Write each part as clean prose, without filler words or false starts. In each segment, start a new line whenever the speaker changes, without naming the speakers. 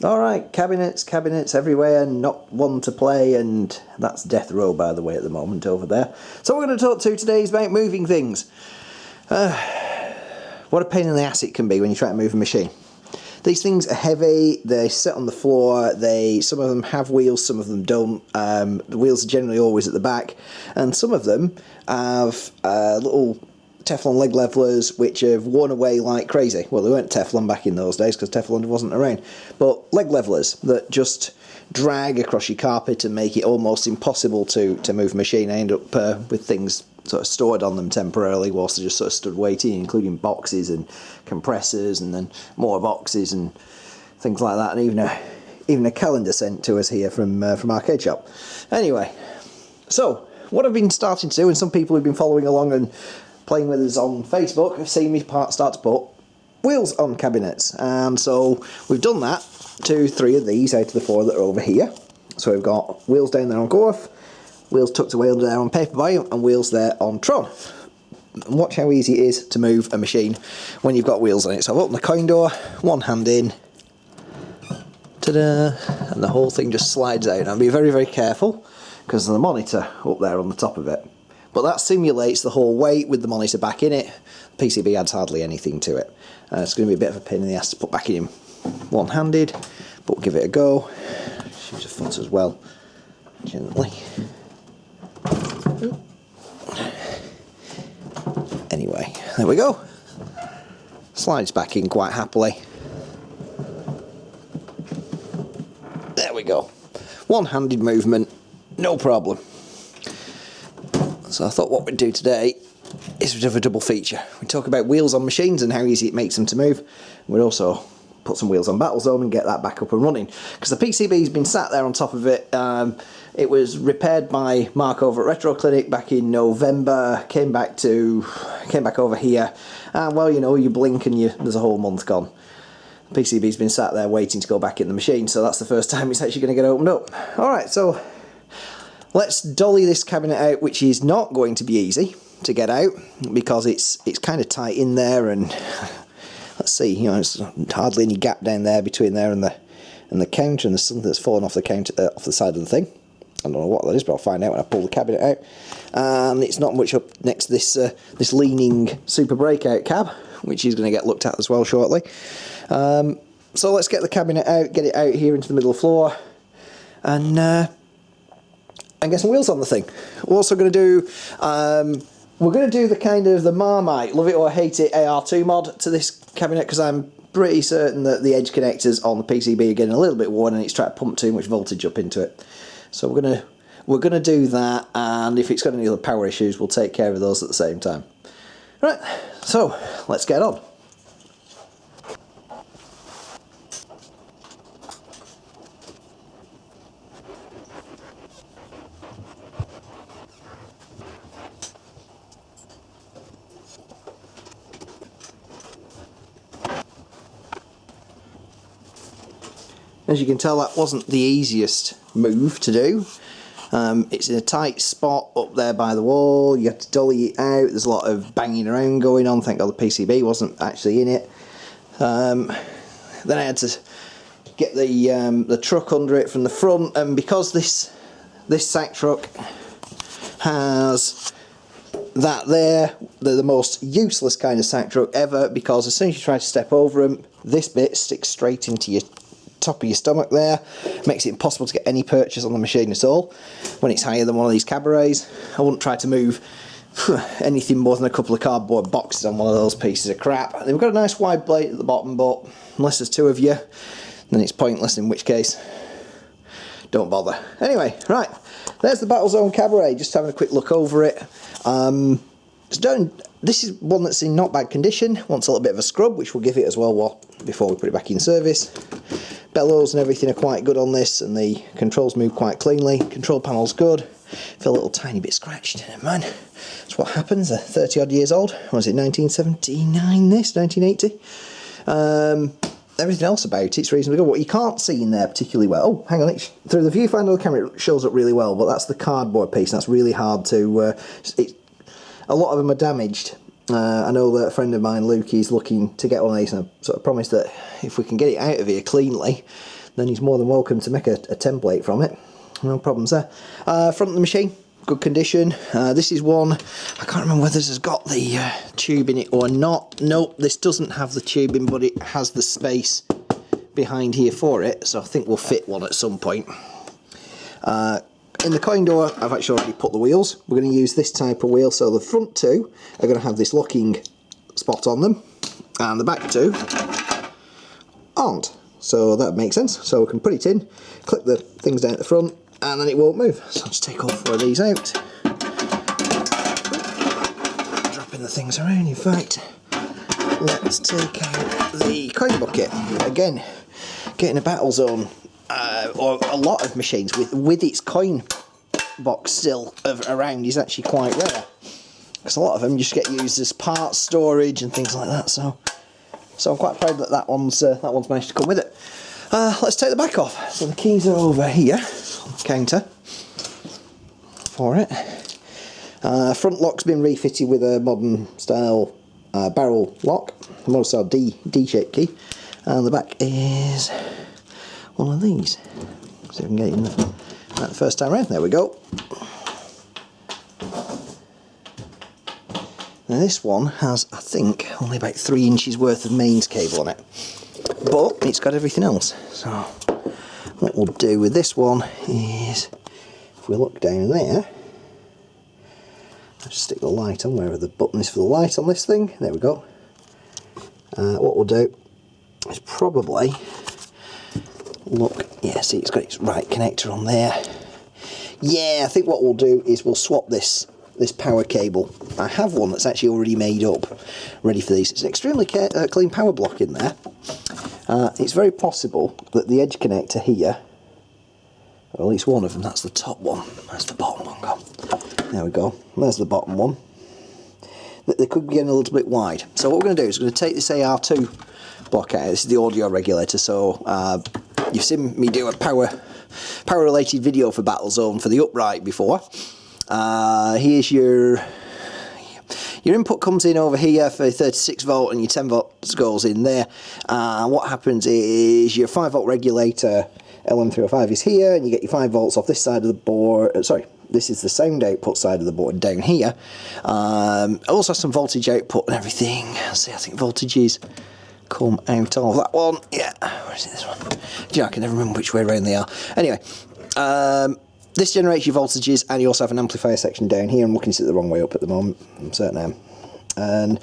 Alright, cabinets everywhere, not one to play, and that's death row, by the way, at the moment over there. So what we're going to talk to today is about moving things. What a pain in the ass it can be when you try to move a machine. These things are heavy, they sit on the floor, some of them have wheels, some of them don't. The wheels are generally always at the back, and some of them have little Teflon leg levelers which have worn away like crazy. Well, they weren't Teflon back in those days because Teflon wasn't around, but leg levelers that just drag across your carpet and make it almost impossible to move a machine. I end up with things sort of stored on them temporarily whilst I just sort of stood waiting, including boxes and compressors and then more boxes and things like that, and even a calendar sent to us here from Arcade Shop. Anyway, so what I've been starting to do, and some people who've been following along and playing with us on Facebook have seen me start to put wheels on cabinets, and so we've done that to 3 of these out of the 4 that are over here. So we've got wheels down there on Gorf, wheels tucked away under there on Paperboy, and wheels there on Tron. And watch how easy it is to move a machine when you've got wheels on it. So I've opened the coin door, one hand in, ta-da, and the whole thing just slides out. Now be very, very careful because there's a monitor up there on the top of it. But that simulates the whole weight with the monitor back in it. The PCB adds hardly anything to it. It's going to be a bit of a pain in the ass to put back in one-handed, but we'll give it a go. Use a foot as well, gently. Anyway, there we go. Slides back in quite happily. There we go. One-handed movement, no problem. So I thought what we'd do today is we'd have a double feature. We'd talk about wheels on machines and how easy it makes them to move. We'd also put some wheels on Battlezone and get that back up and running. Because the PCB's been sat there on top of it. It was repaired by Mark over at Retro Clinic back in November. Came back over here. And well, you know, you blink and there's a whole month gone. The PCB's been sat there waiting to go back in the machine. So that's the first time it's actually going to get opened up. Alright, so let's dolly this cabinet out, which is not going to be easy to get out because it's kind of tight in there, and let's see, you know, there's hardly any gap down there between there and the counter, and there's something that's fallen off the counter off the side of the thing. I don't know what that is, but I'll find out when I pull the cabinet out. And it's not much up next to this leaning super breakout cab, which is going to get looked at as well shortly. So let's get the cabinet out, get it out here into the middle of the floor, and get some wheels on the thing. We're also going to do, the kind of the Marmite, love it or hate it AR2 mod to this cabinet, because I'm pretty certain that the edge connectors on the PCB are getting a little bit worn and it's trying to pump too much voltage up into it. So we're gonna do that, and if it's got any other power issues, we'll take care of those at the same time. Right, so let's get on. As you can tell, that wasn't the easiest move to do. It's in a tight spot up there by the wall. You have to dolly it out. There's a lot of banging around going on. Thank God the PCB wasn't actually in it. Then I had to get the truck under it from the front, and because this sack truck has that there, they're the most useless kind of sack truck ever, because as soon as you try to step over them, this bit sticks straight into your top of your stomach there, makes it impossible to get any purchase on the machine at all when it's higher than one of these cabarets. I wouldn't try to move anything more than a couple of cardboard boxes on one of those pieces of crap. They've got a nice wide blade at the bottom, but unless there's 2 of you, then it's pointless, in which case don't bother. Anyway, right, there's the Battlezone cabaret, just having a quick look over it. This is one that's in not bad condition, wants a little bit of a scrub, which we'll give it as well before we put it back in service. Bellows and everything are quite good on this, and the controls move quite cleanly. Control panel's good. Feel a little tiny bit scratched. Never mind. That's what happens. They're 30 odd years old. Was it 1979 this? 1980? Everything else about it's reasonably good. What you can't see in there particularly well... Oh, hang on. Through the viewfinder of the camera it shows up really well, but that's the cardboard piece, and that's really hard to... a lot of them are damaged. I know that a friend of mine, Luke, is looking to get one of these, and I sort of promised that if we can get it out of here cleanly, then he's more than welcome to make a template from it. No problems there. Front of the machine, good condition. This is one, I can't remember whether this has got the tube in it or not. Nope, this doesn't have the tube in, but it has the space behind here for it, so I think we'll fit one at some point. In the coin door, I've actually already put the wheels. We're going to use this type of wheel, so the front two are going to have this locking spot on them, and the back two aren't. So that makes sense. So we can put it in, clip the things down at the front, and then it won't move. So I'll just take all 4 of these out. Dropping the things around. In fact, let's take out the coin bucket. Again, getting a Battlezone, or a lot of machines with its coin box still around is actually quite rare. Because a lot of them just get used as parts storage and things like that. So I'm quite proud that that one's managed to come with it. Let's take the back off. So the keys are over here on the counter for it. Front lock's been refitted with a modern style barrel lock, modern style D-shaped key, and the back is one of these. See if we can get it in the first time around. There we go. Now this one has, I think, only about 3 inches worth of mains cable on it, but it's got everything else. So what we'll do with this one is, if we look down there, just stick the light on wherever the button is for the light on this thing. There we go. What we'll do is probably look, yeah, see, it's got its right connector on there. Yeah, I think what we'll do is we'll swap this power cable. I have one that's actually already made up, ready for these. It's an extremely clean power block in there. It's very possible that the edge connector here, or at least one of them, that's the top one, that's the bottom one gone. There we go, there's the bottom one. They could be getting a little bit wide. So what we're going to do is we're going to take this AR2 block out. This is the audio regulator, so you've seen me do a power related video for Battlezone for the upright before. Here's your input comes in over here for 36 volt and your 10 volts goes in there. What happens is your 5 volt regulator LM305 is here, and you get your 5 volts off this side of the board. Sorry, this is the sound output side of the board down here. Also some voltage output and everything. See, I think voltages come out of that one. Yeah, where is it, this one? I can never remember which way around they are. Anyway, this generates your voltages, and you also have an amplifier section down here. I'm looking at it the wrong way up at the moment, I'm certain I am. And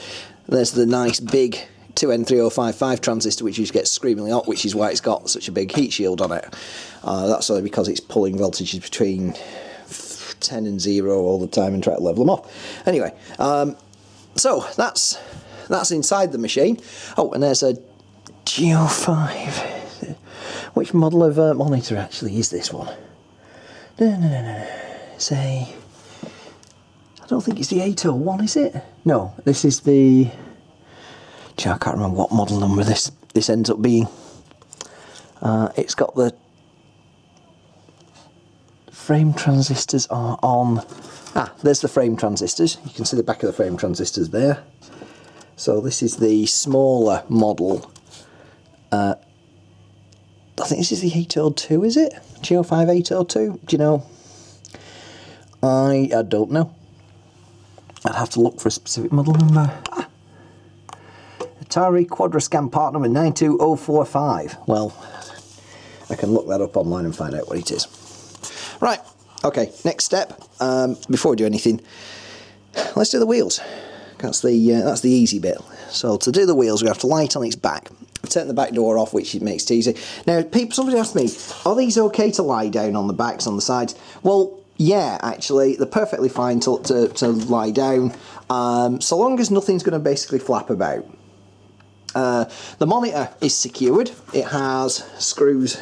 there's the nice big 2N3055 transistor, which just gets screamingly hot, which is why it's got such a big heat shield on it. That's only because it's pulling voltages between 10 and 0 all the time and try to level them off. Anyway, so that's inside the machine. Oh, and there's a Geo5. Which model of monitor actually is this one? No. Say, I don't think it's the 801, is it? No, this is the. I can't remember what model number this ends up being. It's got the frame transistors are on. There's the frame transistors. You can see the back of the frame transistors there. So this is the smaller model. I think this is the 802, is it? Geo5 802? Do you know? I don't know. I'd have to look for a specific model number. Atari Quadrascan part number 92045. Well, I can look that up online and find out what it is. Right, okay, next step. Before we do anything, let's do the wheels. That's the easy bit. So to do the wheels, we have to light on its back. Turn the back door off, which makes it easy. Now, somebody asked me, are these okay to lie down on the backs, on the sides? Well, yeah, actually, they're perfectly fine to lie down, so long as nothing's going to basically flap about. The monitor is secured. It has screws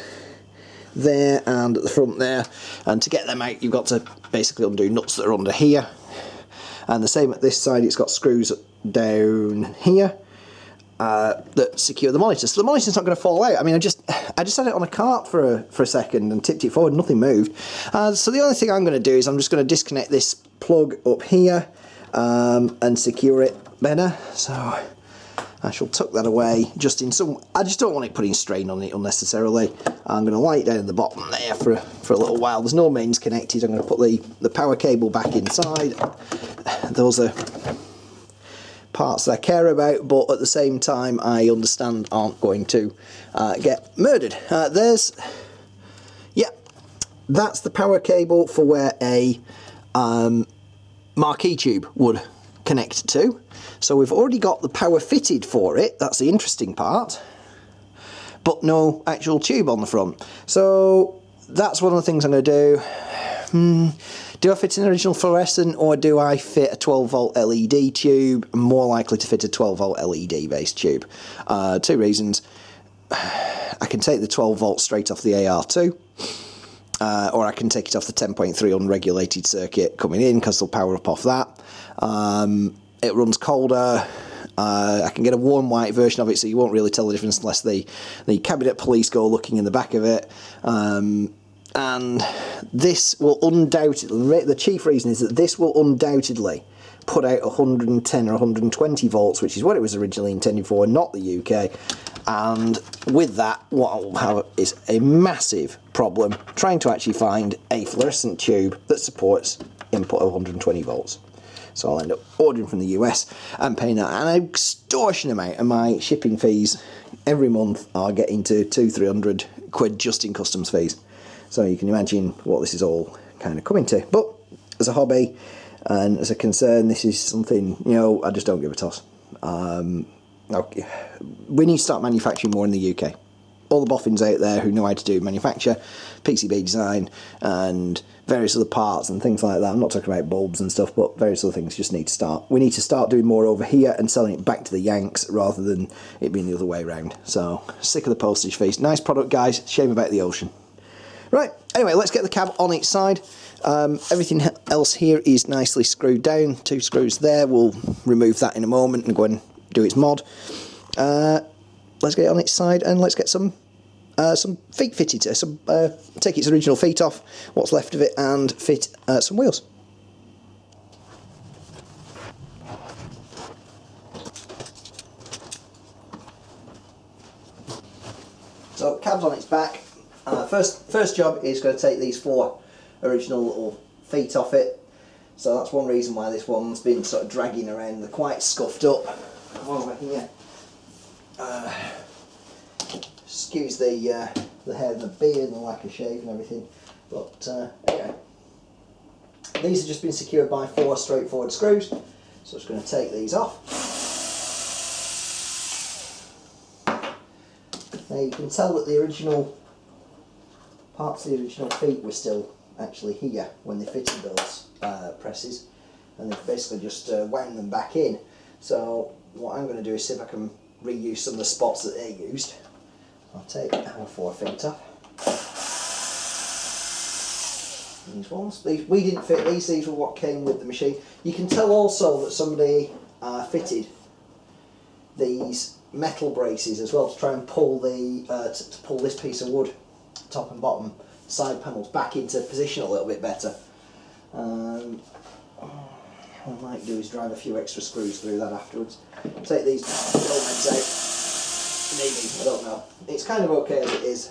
there and at the front there, and to get them out, you've got to basically undo nuts that are under here. And the same at this side, it's got screws down here that secure the monitor. So the monitor's not going to fall out. I mean, I just had it on a cart for a second and tipped it forward, nothing moved. So the only thing I'm going to do is I'm just going to disconnect this plug up here and secure it better. So I shall tuck that away just in some... I just don't want it putting strain on it unnecessarily. I'm going to lie it down in the bottom there for a little while. There's no mains connected. I'm going to put the power cable back inside. Those are parts that I care about, but at the same time I understand aren't going to get murdered. That's the power cable for where a marquee tube would connect to. So we've already got the power fitted for it, that's the interesting part, but no actual tube on the front. So that's one of the things I'm going to do. Do I fit an original fluorescent, or do I fit a 12 volt LED tube? I'm more likely to fit a 12 volt LED based tube. Two reasons. I can take the 12 volt straight off the AR2, or I can take it off the 10.3 unregulated circuit coming in, because they'll power up off that. It runs colder. I can get a warm white version of it, so you won't really tell the difference unless the cabinet police go looking in the back of it. And this will undoubtedly, the chief reason is that this will undoubtedly put out 110 or 120 volts, which is what it was originally intended for, not the UK. And with that, what I'll have is a massive problem trying to actually find a fluorescent tube that supports input of 120 volts. So I'll end up ordering from the US and paying an extortionate amount, and my shipping fees every month are getting to 200-300 quid just in customs fees. So you can imagine what this is all kind of coming to. But as a hobby and as a concern, this is something, you know, I just don't give a toss. Okay. We need to start manufacturing more in the UK. All the boffins out there who know how to do manufacture, PCB design and various other parts and things like that. I'm not talking about bulbs and stuff, but various other things just need to start. We need to start doing more over here and selling it back to the Yanks rather than it being the other way around. So, sick of the postage fees. Nice product, guys. Shame about the ocean. Right, anyway, let's get the cab on its side. Everything else here is nicely screwed down. 2 screws there. We'll remove that in a moment and go and do its mod. Let's get it on its side and let's get some feet fitted. Take its original feet off, what's left of it, and fit some wheels. So cab's on its back. First job is going to take these 4 original little feet off it. So that's one reason why this one's been sort of dragging around. They're quite scuffed up. Over here. Excuse the hair and the beard and the lack of shave and everything. But anyway, these have just been secured by 4 straightforward screws. So I'm just going to take these off. Now you can tell that the original parts of the original feet were still actually here when they fitted those presses, and they've basically just wound them back in. So what I'm going to do is see if I can reuse some of the spots that they used. I'll take our 4 feet off. These ones. We didn't fit these were what came with the machine. You can tell also that somebody fitted these metal braces as well to try and pull to pull this piece of wood, top and bottom side panels, back into position a little bit better. What I might do is drive a few extra screws through that afterwards. Take these heads out. Maybe, I don't know. It's kind of okay as it is,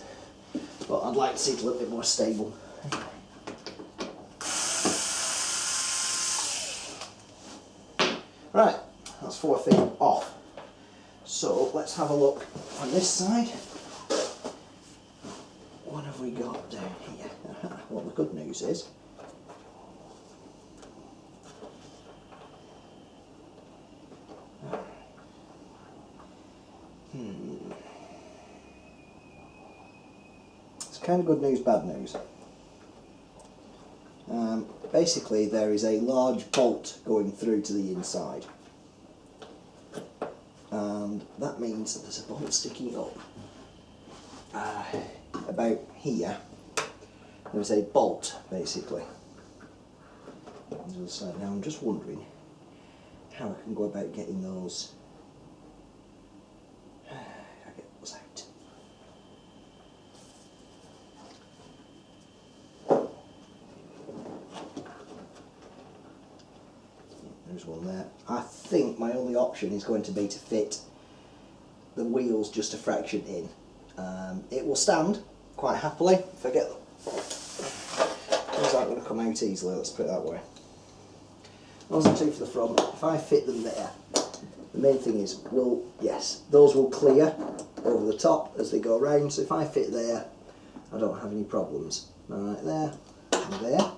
but I'd like to see it a little bit more stable. Right, that's 4 feet off. So let's have a look on this side. What have we got down here? Well, the good news is it's kind of good news, bad news. Basically, there is a large bolt going through to the inside, and that means that there's a bolt sticking up about here. There's a bolt basically on the other side. Now I'm just wondering how I can go about getting those. How do I get those out? There's one there. I think my only option is going to be to fit the wheels just a fraction in. It will stand quite happily if I get them. Those aren't going to come out easily, let's put it that way. Those are two for the front. If I fit them there, the main thing is, yes, those will clear over the top as they go around, so if I fit there, I don't have any problems. Right there, and there.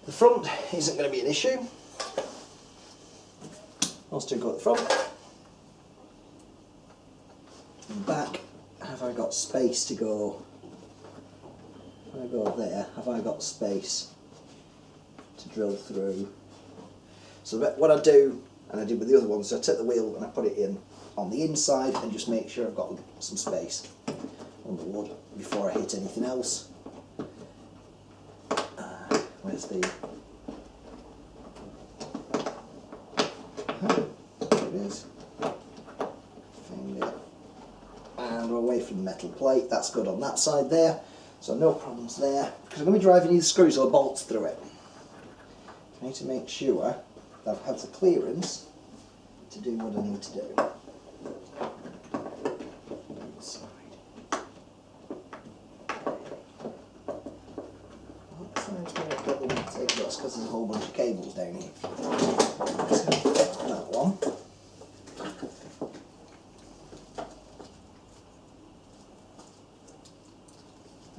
The front isn't going to be an issue. Those two go at the front. And back, have I got space to go? If I go there, have I got space to drill through? So what I do, and I did with the other ones, so I take the wheel and I put it in on the inside and just make sure I've got some space on the wood before I hit anything else. Where's the... There it is. Found it. And we're away from the metal plate, that's good on that side there. So no problems there, because I'm going to be driving either screws or bolts through it. I need to make sure that I've had the clearance to do what I need to do. Inside. That side's going to problem with take this because there's a whole bunch of cables down here. So that one.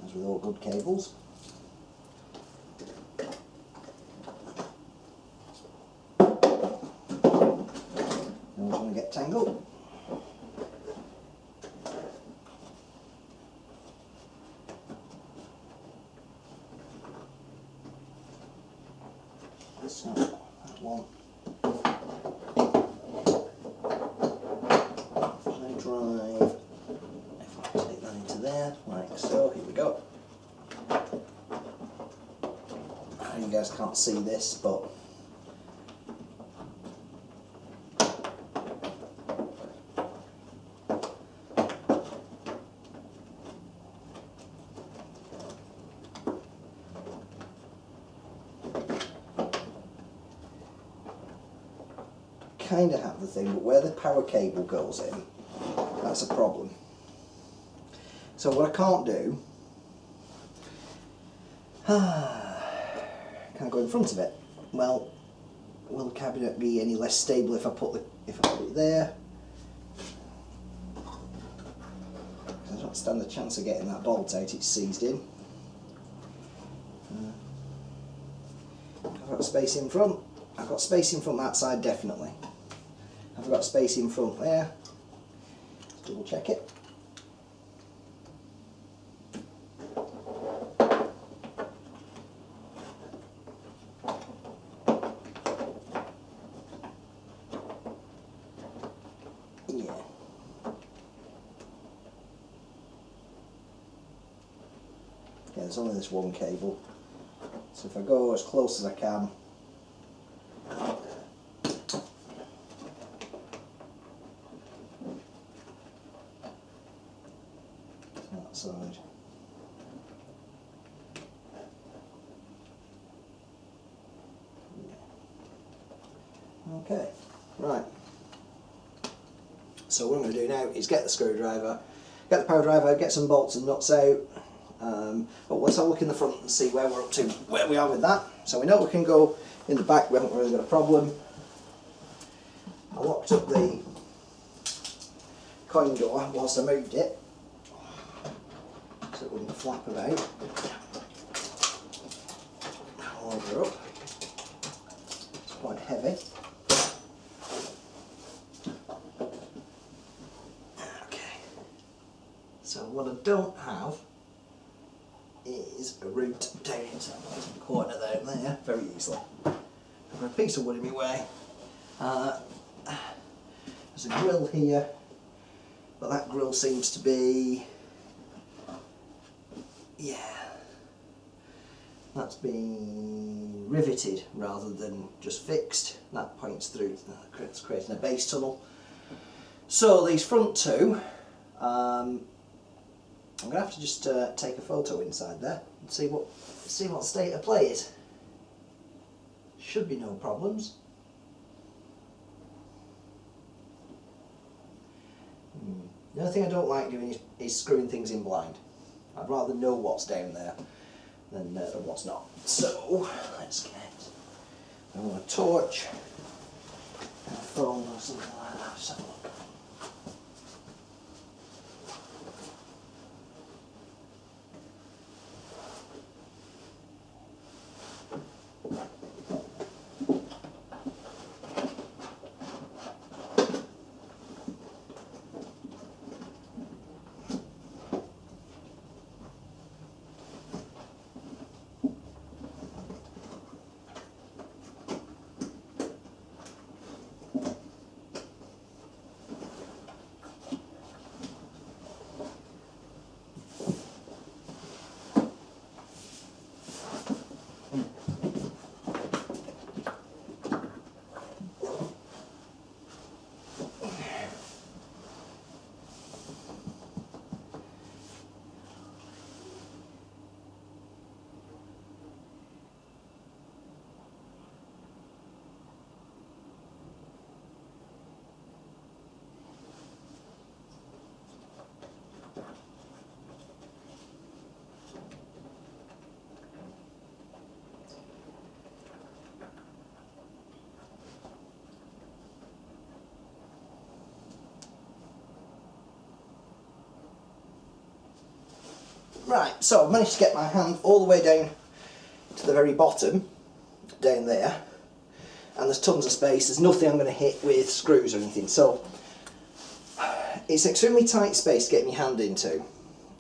As with all good cables. Tangled. So that one. I drive. If I take that into there, like so. Here we go. You guys can't see this, but kind of have the thing, but where the power cable goes in, that's a problem. So what I can't do, can't go in front of it. Well, will the cabinet be any less stable if I put it there? I don't stand a chance of getting that bolt out, it's seized in. I've got space in front. I've got space in front that side, definitely. I've got space in front there. Let's double check it. Yeah. There's only this one cable. So if I go as close as I can, that side. Okay, right. So what I'm going to do now is get the screwdriver, get the power driver, get some bolts and nuts out. But let's have a look in the front and see where we're up to, where we are with that. So we know we can go in the back, we haven't really got a problem. I locked up the coin door whilst I moved it, so it wouldn't flap about. I'll load her up. It's quite heavy. Okay. So what I don't have is a route down into the corner there, very easily. I've got a piece of wood in my way. There's a grill here, but that grill seems to be, yeah, that's been riveted rather than just fixed. That points through, it's creating a base tunnel. So these front two, I'm going to have to just take a photo inside there and see what state of play is. Should be no problems. The other thing I don't like doing is screwing things in blind. I'd rather know what's down there than what's not. So let's get a torch and a phone or something like that. Let's have a look. Right, so I've managed to get my hand all the way down to the very bottom, down there, and there's tons of space. There's nothing I'm going to hit with screws or anything, so it's extremely tight space to get my hand into,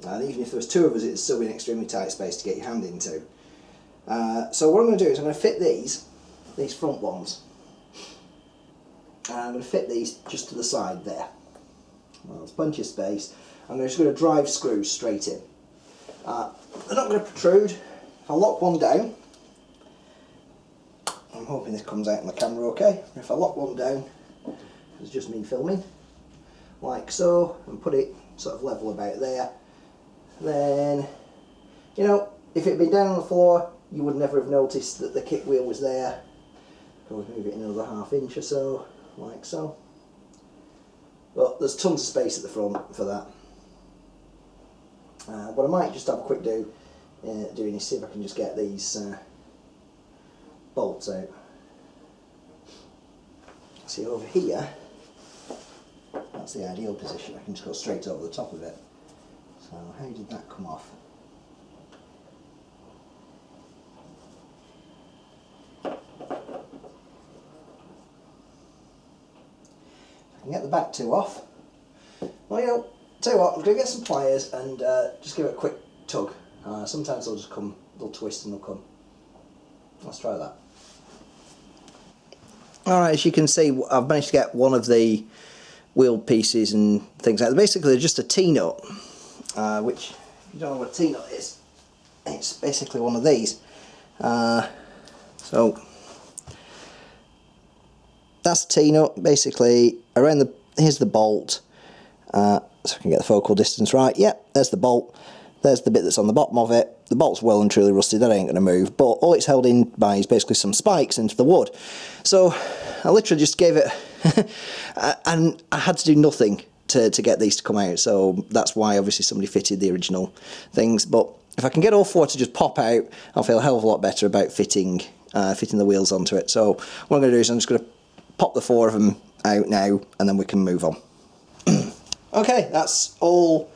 and even if there was two of us it'd still be an extremely tight space to get your hand into. So what I'm going to do is I'm going to fit these front ones, and I'm going to fit these just to the side there. Well, there's plenty of space. I'm just going to drive screws straight in. They're not going to protrude. If I lock one down, I'm hoping this comes out in the camera okay. If I lock one down, it's just me filming, like so, and put it sort of level about there, then, you know, if it had been down on the floor, you would never have noticed that the kick wheel was there. Probably move it another ½ inch or so, like so. But there's tons of space at the front for that. What I might just have a quick doing is see if I can just get these bolts out. See over here, that's the ideal position. I can just go straight over the top of it. So how did that come off? I can get the back two off. Well, you know, tell you what, I'm going to get some pliers and just give it a quick tug. Sometimes they'll just come, they'll twist and they'll come. Let's try that. Alright, as you can see, I've managed to get one of the wheel pieces and things like that. Basically, they're just a T-nut, which, if you don't know what a T-nut is, it's basically one of these. So, that's a T-nut, basically, around the, here's the bolt. So I can get the focal distance right. Yep, there's the bolt. There's the bit that's on the bottom of it. The bolt's well and truly rusted, that ain't going to move, but all it's held in by is basically some spikes into the wood. So I literally just gave it, and I had to do nothing to get these to come out, so that's why obviously somebody fitted the original things. But if I can get all four to just pop out, I'll feel a hell of a lot better about fitting the wheels onto it. So what I'm going to do is I'm just going to pop the four of them out now, and then we can move on. Okay, that's all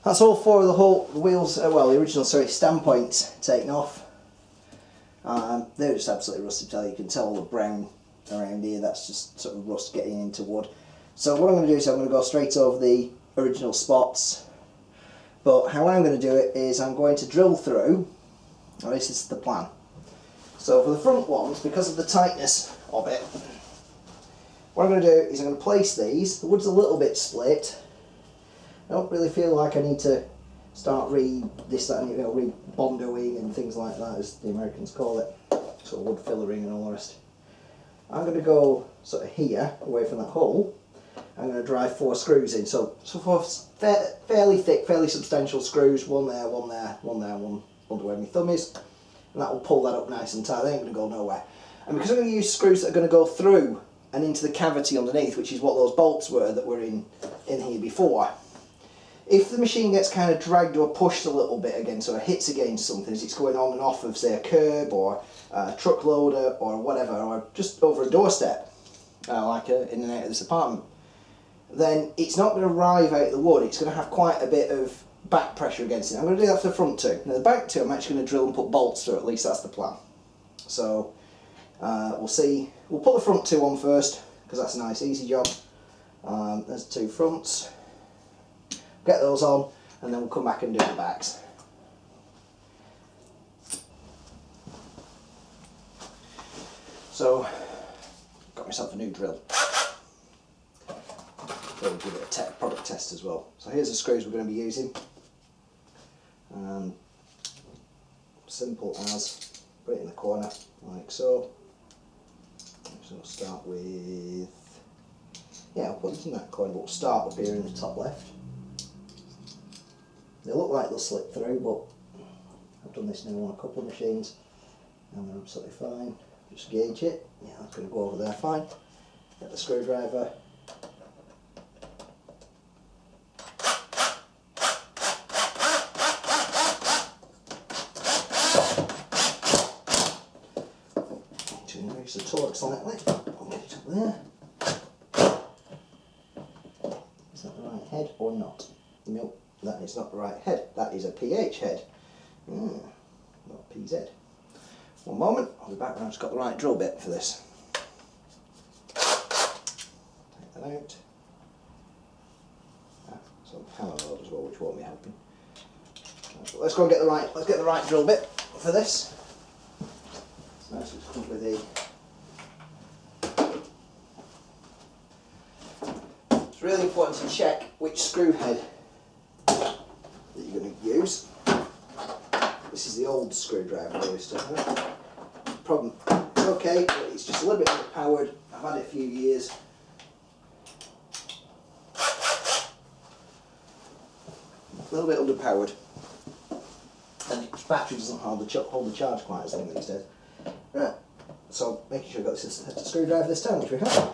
four of the wheels, well, the original, sorry, stand points taken off. They're just absolutely rusted, you can tell all the brown around here, that's just sort of rust getting into wood. So what I'm going to do is I'm going to go straight over the original spots, but how I'm going to do it is I'm going to drill through, well, this is the plan. So for the front ones, because of the tightness of it, what I'm going to do is I'm going to place these. The wood's a little bit split. I don't really feel like I need to start re-bondoing and things like that, as the Americans call it, sort of wood fillering and all the rest. I'm going to go sort of here, away from that hole. I'm going to drive 4 screws in, so 4 fairly thick, fairly substantial screws, one there, one there, one there, one under where my thumb is, and that will pull that up nice and tight. They ain't going to go nowhere. And because I'm going to use screws that are going to go through and into the cavity underneath, which is what those bolts were that were in here before. If the machine gets kind of dragged or pushed a little bit against, or hits against something as it's going on and off of, say, a curb or a truck loader or whatever, or just over a doorstep, like in and out of this apartment, then it's not going to rive out the wood. It's going to have quite a bit of back pressure against it. I'm going to do that for the front two. Now the back two, I'm actually going to drill and put bolts through. At least that's the plan. So we'll see. We'll put the front two on first because that's a nice easy job. There's the two fronts. Get those on, and then we'll come back and do the backs. So, got myself a new drill. We'll give it a product test as well. So here's the screws we're going to be using. Simple as, put it in the corner like so. So we'll start with, I'll put it in that corner, but we'll start up here in the top left. They look like they'll slip through, but I've done this now on a couple of machines and they're absolutely fine. Just gauge it. Yeah, that's going to go over there fine. Get the screwdriver. Use the torque slightly. I'll get it up there. Is that the right head or not? Nope. That is not the right head. That is a PH head. Not PZ. One moment, I'll be back when I've just got the right drill bit for this. Take that out. Some hammer load as well, which won't be helping. Let's go and get the right drill bit for this. So nice, it's come with the. It's really important to check which screw head that you're going to use. This is the old screwdriver I used to have. Problem, it's okay, but it's just a little bit underpowered. I've had it a few years. A little bit underpowered. And its battery doesn't hold the charge quite as long these days. Right, so making sure I've got this screwdriver this time, which we have.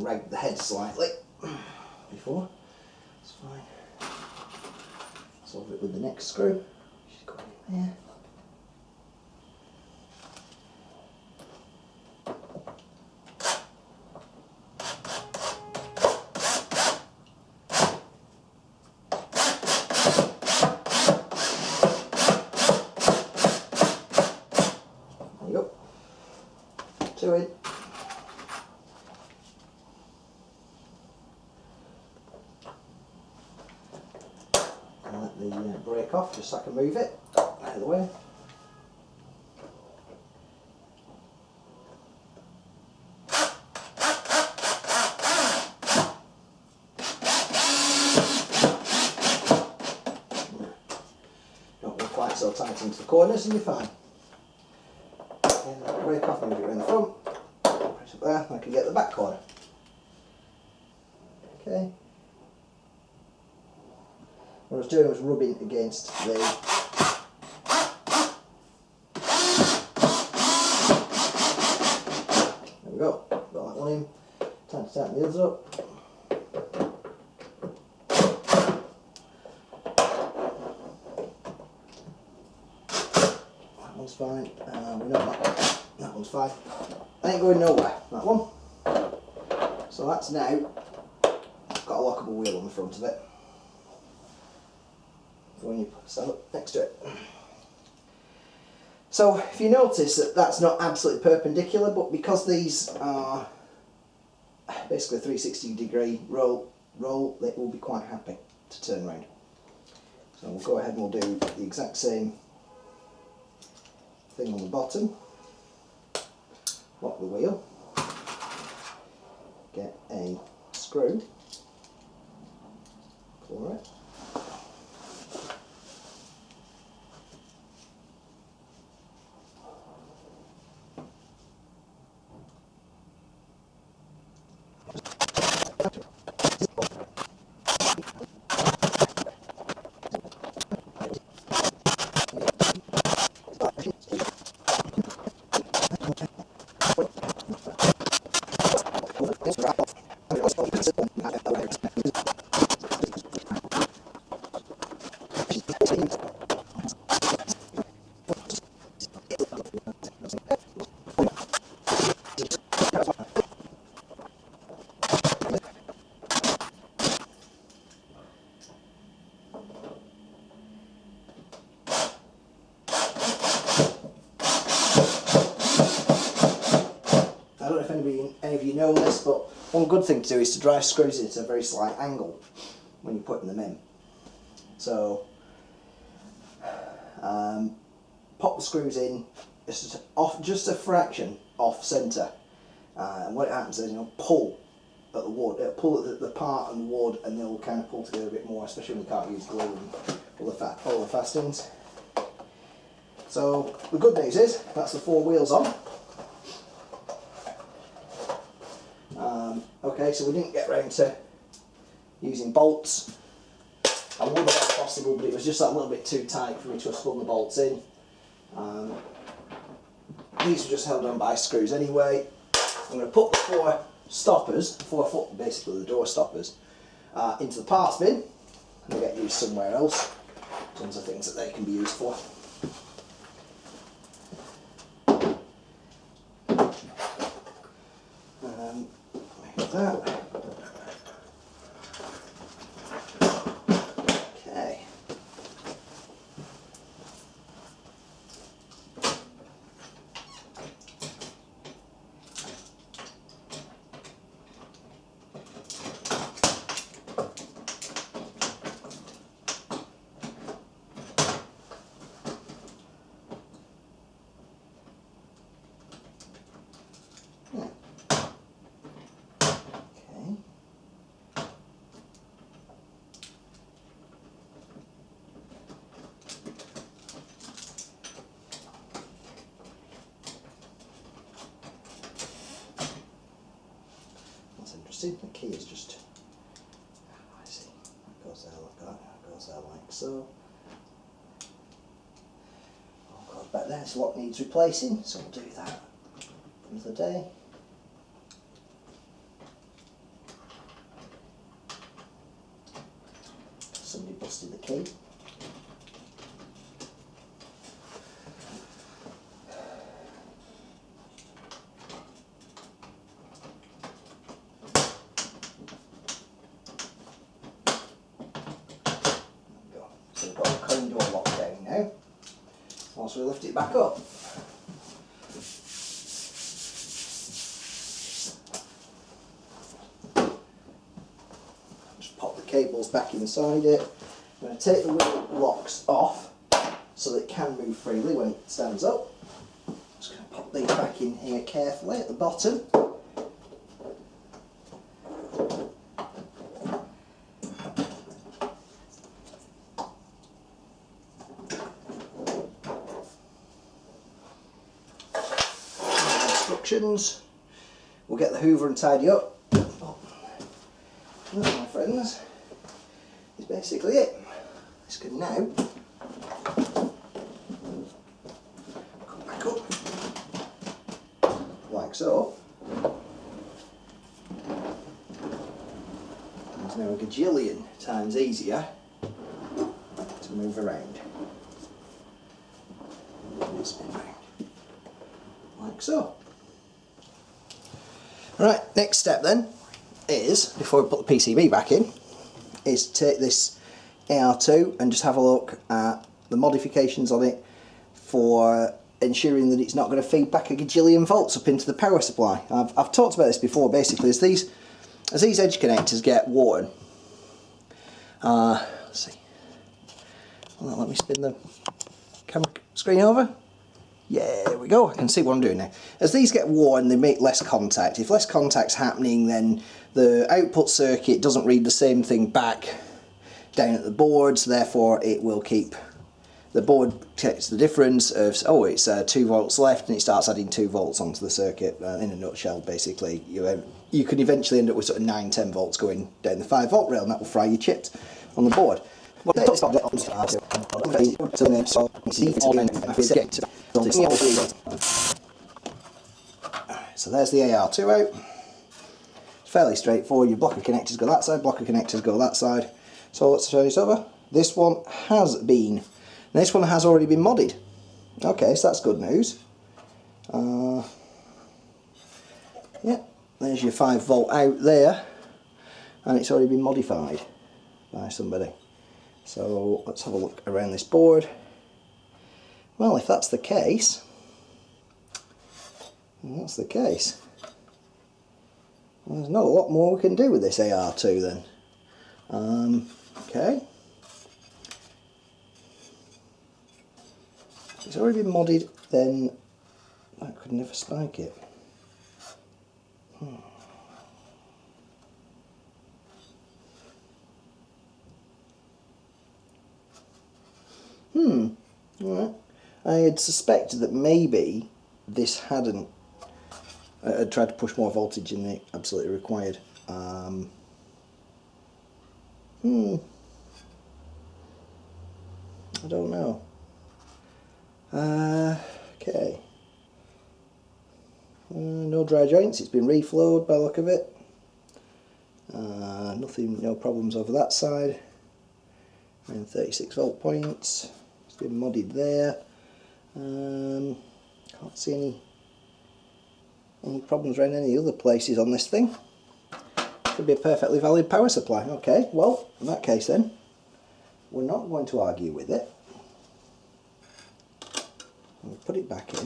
Rag the head slightly before. It's fine. Solve it with the next screw, which is going in there. There you go. Two in. Let the brake off just so I can move it out of the way. Don't go quite so tight into the corners and you're fine. And let the brake off, move it around the front, press up there, and I can get the back corner. Okay. What I was doing was rubbing against the there we go, got that one in. Time to tighten the others up. That one's fine, we know that one's fine. Ain't going nowhere, that one. So that's now got a lockable wheel on the front of it. When you stand up next to it. So if you notice that that's not absolutely perpendicular, but because these are basically a 360-degree roll, they will be quite happy to turn around. So we'll go ahead and we'll do the exact same thing on the bottom. Lock the wheel. Get a screw. For it. Any of you know this, but one good thing to do is to drive screws into a very slight angle when you're putting them in. So pop the screws in just a fraction off centre, and what happens is pull at the wood, pull at the part and the wood, and they'll kind of pull together a bit more, especially when you can't use glue and all the fastenings. So the good news is that's the 4 wheels on. Okay, so we didn't get round to using bolts. I would have if possible, but it was just that little bit too tight for me to have spun the bolts in. These were just held on by screws anyway. I'm going to put the 4 stoppers, 4 foot, basically the door stoppers, into the parts bin, and they get used somewhere else. Tons of things that they can be used for. That. Okay. The key is just, I see, that goes there like that, that goes there like so. Oh god, back there, this lock needs replacing, so we'll do that another day. Somebody busted the key. Once we lift it back up. Just pop the cables back inside it. I'm going to take the wheel locks off so that it can move freely when it stands up. Just going to pop these back in here carefully at the bottom. We'll get the hoover and tidy up. Oh, that, my friends, is basically it. This can now come back up like so. It's now a gajillion times easier to move around. Spin around like so. Right, next step then is, before we put the PCB back in, is to take this AR2 and just have a look at the modifications on it for ensuring that it's not going to feed back a gajillion volts up into the power supply. I've talked about this before. Basically, as these edge connectors get worn, let's see, well, let me spin the camera screen over. Yeah, there we go, I can see what I'm doing now. As these get worn, they make less contact. If less contact's happening, then the output circuit doesn't read the same thing back down at the board, so therefore it will keep, the board detects the difference of, oh, it's 2 volts left, and it starts adding 2 volts onto the circuit. In a nutshell, basically, you can eventually end up with sort of 9-10 volts going down the 5 volt rail, and that will fry your chips on the board. So there's the AR2 out. fairly straightforward. Your block of connectors go that side, block of connectors go that side. So let's turn this over. This one has been, and this one has already been modded. Okay, so that's good news. Yeah, there's your 5 volt out there, and it's already been modified by somebody. So let's have a look around this board. Well, if that's the case, well, there's not a lot more we can do with this AR2 then. Okay. If it's already been modded, then that could never spike it. Alright. I had suspected that maybe this hadn't had tried to push more voltage than it absolutely required. I don't know. Okay. No dry joints, it's been reflowed by the look of it. Nothing, no problems over that side. And 36 volt points. It's been modded there. Can't see any problems around any other places on this thing. Could be a perfectly valid power supply. Okay, well, in that case then, we're not going to argue with it. We'll put it back in.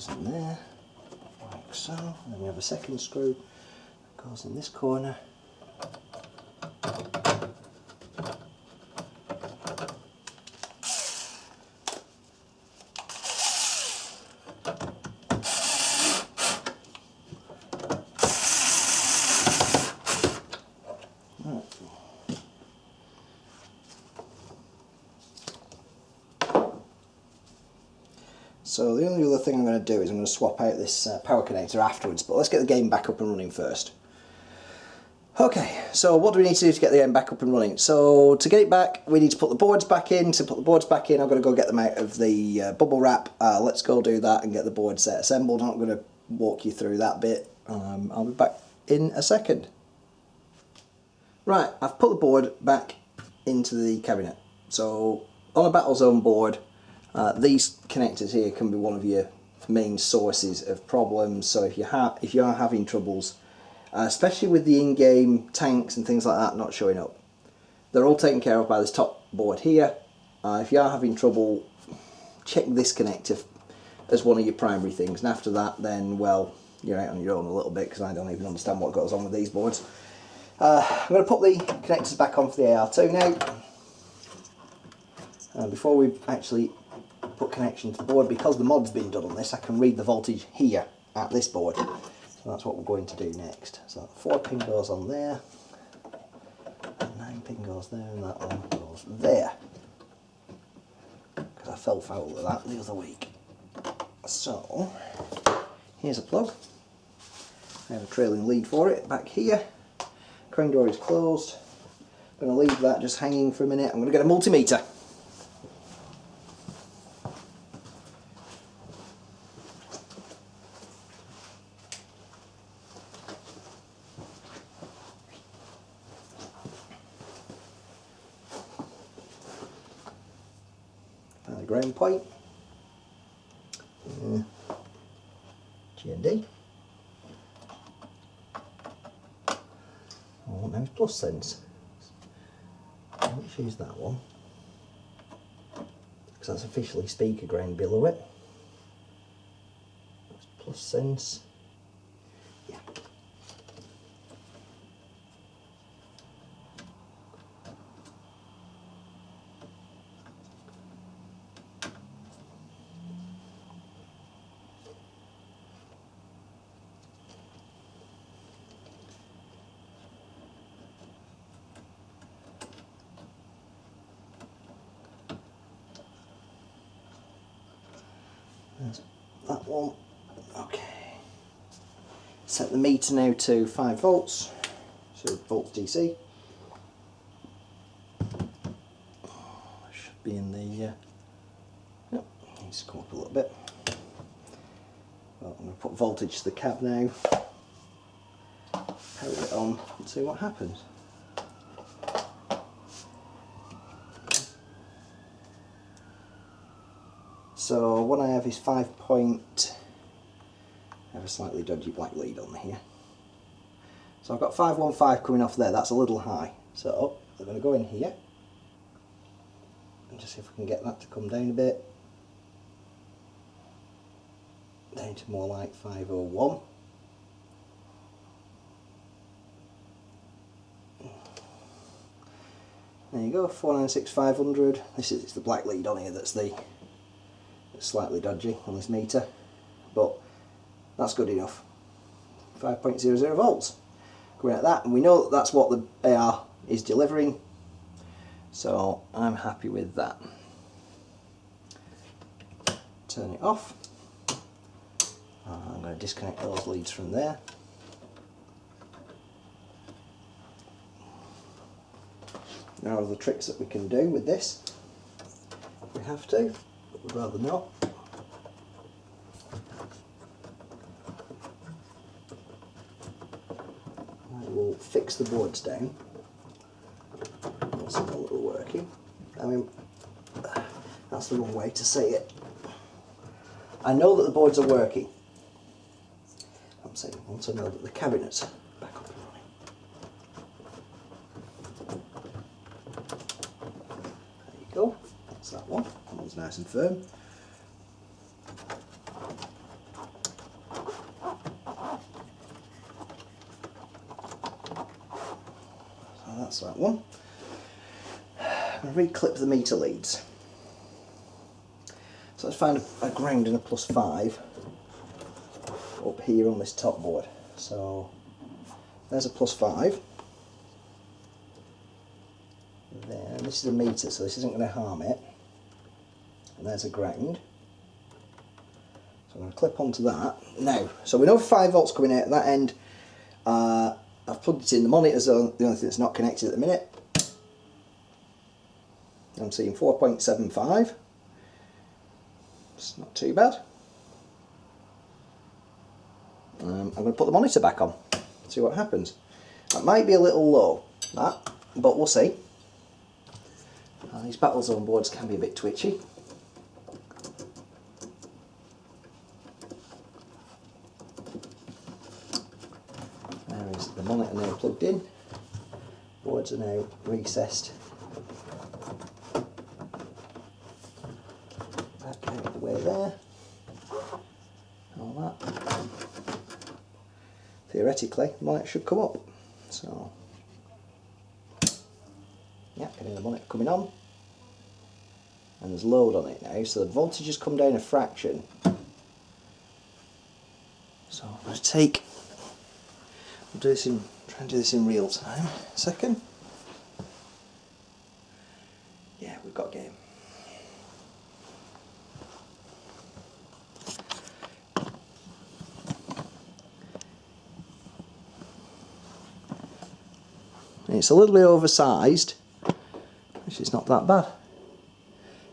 In there, like so, and then we have a second screw that goes in this corner. So the only other thing I'm going to do is I'm going to swap out this power connector afterwards, but let's get the game back up and running first. Okay, so what do we need to do to get the game back up and running? So to get it back, we need to put the boards back in. To put the boards back in, I've got to go get them out of the bubble wrap. Let's go do that and get the board set assembled. I'm not going to walk you through that bit. I'll be back in a second. Right, I've put the board back into the cabinet. So on a Battlezone board, these connectors here can be one of your main sources of problems. So if you are having troubles, especially with the in-game tanks and things like that not showing up, they're all taken care of by this top board here. If you are having trouble, check this connector as one of your primary things, and after that then, well, you're out on your own a little bit, because I don't even understand what goes on with these boards. I'm going to put the connectors back on for the AR2 now. Before we actually put connection to the board, because the mod's been done on this, I can read the voltage here at this board. So that's what we're going to do next. So 4 pin goes on there, 9 pin goes there, and that one goes there. Because I fell foul of that the other week. So here's a plug. I have a trailing lead for it back here. Crane door is closed. I'm going to leave that just hanging for a minute. I'm going to get a multimeter. Find the ground point. G&D. Oh, now it's plus sense. Let's use that one, because that's officially speaker ground below it. That's plus sense. Yeah. There's that one. Okay. set the meter now to 5 volts, so volts DC. Should be in the, yep, needs to come up a little bit. Well, I'm going to put voltage to the cab now, power it on and see what happens. So what I have is 5 point, I have a slightly dodgy black lead on here. So I've got 515 coming off there, that's a little high. So I'm going to go in here and just see if I can get that to come down a bit. Down to more like 501. There you go, 496500. This is the black lead on here that's slightly dodgy on this meter, but that's good enough. 5.00 volts going at that, and we know that that's what the AR is delivering, so I'm happy with that. Turn it off. I'm going to disconnect those leads from there. There are other tricks that we can do with this if we have to, but we'd rather not. I will fix the boards down. That's not a little working. I mean, that's the wrong way to say it. I know that the boards are working. I'm saying once I know that the cabinet's back up and running. There you go, that's that one. That one's nice and firm. So that's that one. I'm going to reclip the meter leads. So let's find a ground and a +5 up here on this top board. So there's a +5 there. This is a meter, so this isn't going to harm it. And there's a ground. So I'm going to clip onto that now. So we know 5 volts coming out at that end. I've plugged it in. The monitor's the only thing that's not connected at the minute. I'm seeing 4.75. It's not too bad. I'm going to put the monitor back on, see what happens. That might be a little low, that, but we'll see. These Battlezone boards can be a bit twitchy. There is the monitor now plugged in. Boards are now recessed. Back out of the way there. All that. Theoretically, the monitor should come up. So, yeah, getting the monitor coming on. And there's load on it now, so the voltage has come down a fraction. So I'm going to try and do this in real time. A second. Yeah, we've got game. It's a little bit oversized, which is not that bad.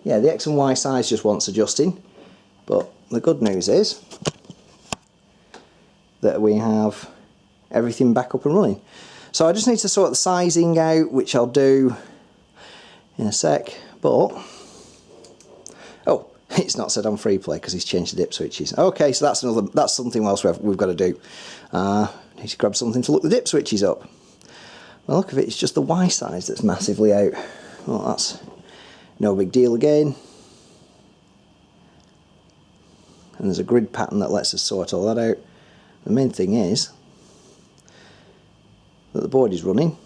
Yeah, the X and Y size just wants adjusting, but the good news is that we have everything back up and running. So I just need to sort the sizing out, which I'll do in a sec, but oh, it's not set on free play because he's changed the dip switches. Okay, so that's something else we've got to do. Need to grab something to look the dip switches up. Well, look of it, it's just the Y size that's massively out. Well, that's no big deal again. And there's a grid pattern that lets us sort all that out. The main thing is that the board is running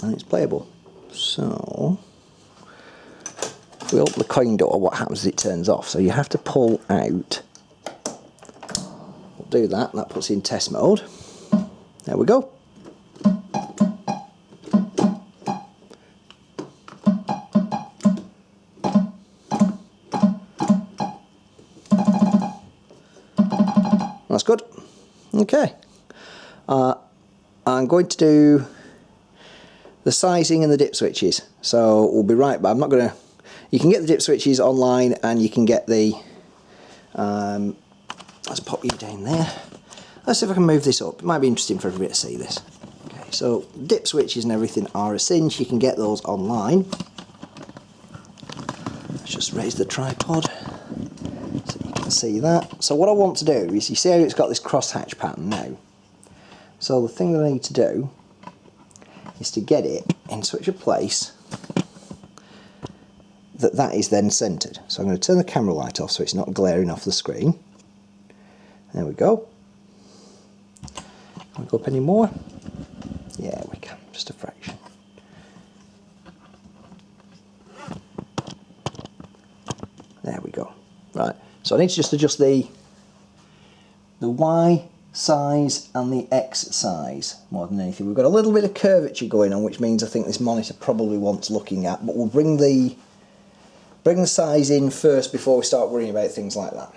and it's playable. So if we open the coin door, what happens is it turns off. So you have to pull out. We'll do that, and that puts it in test mode. There we go. That's good. Okay. I'm going to do the sizing and the dip switches. So we'll be right back. I'm not going to... You can get the dip switches online, and you can get the... let's pop you down there. Let's see if I can move this up. It might be interesting for everybody to see this. Okay, so dip switches and everything are a cinch. You can get those online. Let's just raise the tripod so you can see that. So what I want to do is, you see how it's got this crosshatch pattern now? So the thing that I need to do is to get it in such a place that that is then centred. So I'm going to turn the camera light off so it's not glaring off the screen. There we go. Can we go up any more? Yeah, we can, just a fraction. There we go. Right, so I need to just adjust the Y size and the X size more than anything. We've got a little bit of curvature going on, which means I think this monitor probably wants looking at, but we'll bring the size in first before we start worrying about things like that.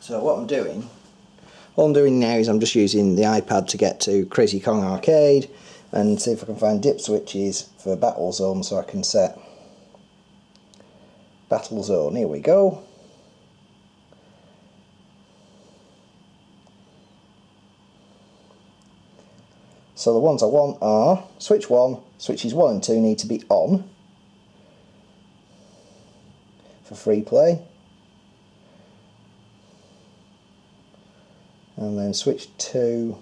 So what all I'm doing now is I'm just using the iPad to get to Crazy Kong Arcade and see if I can find dip switches for Battlezone so I can set Battlezone. Here we go. So the ones I want are switch 1, switches 1 and 2 need to be on for free play. And then switch 2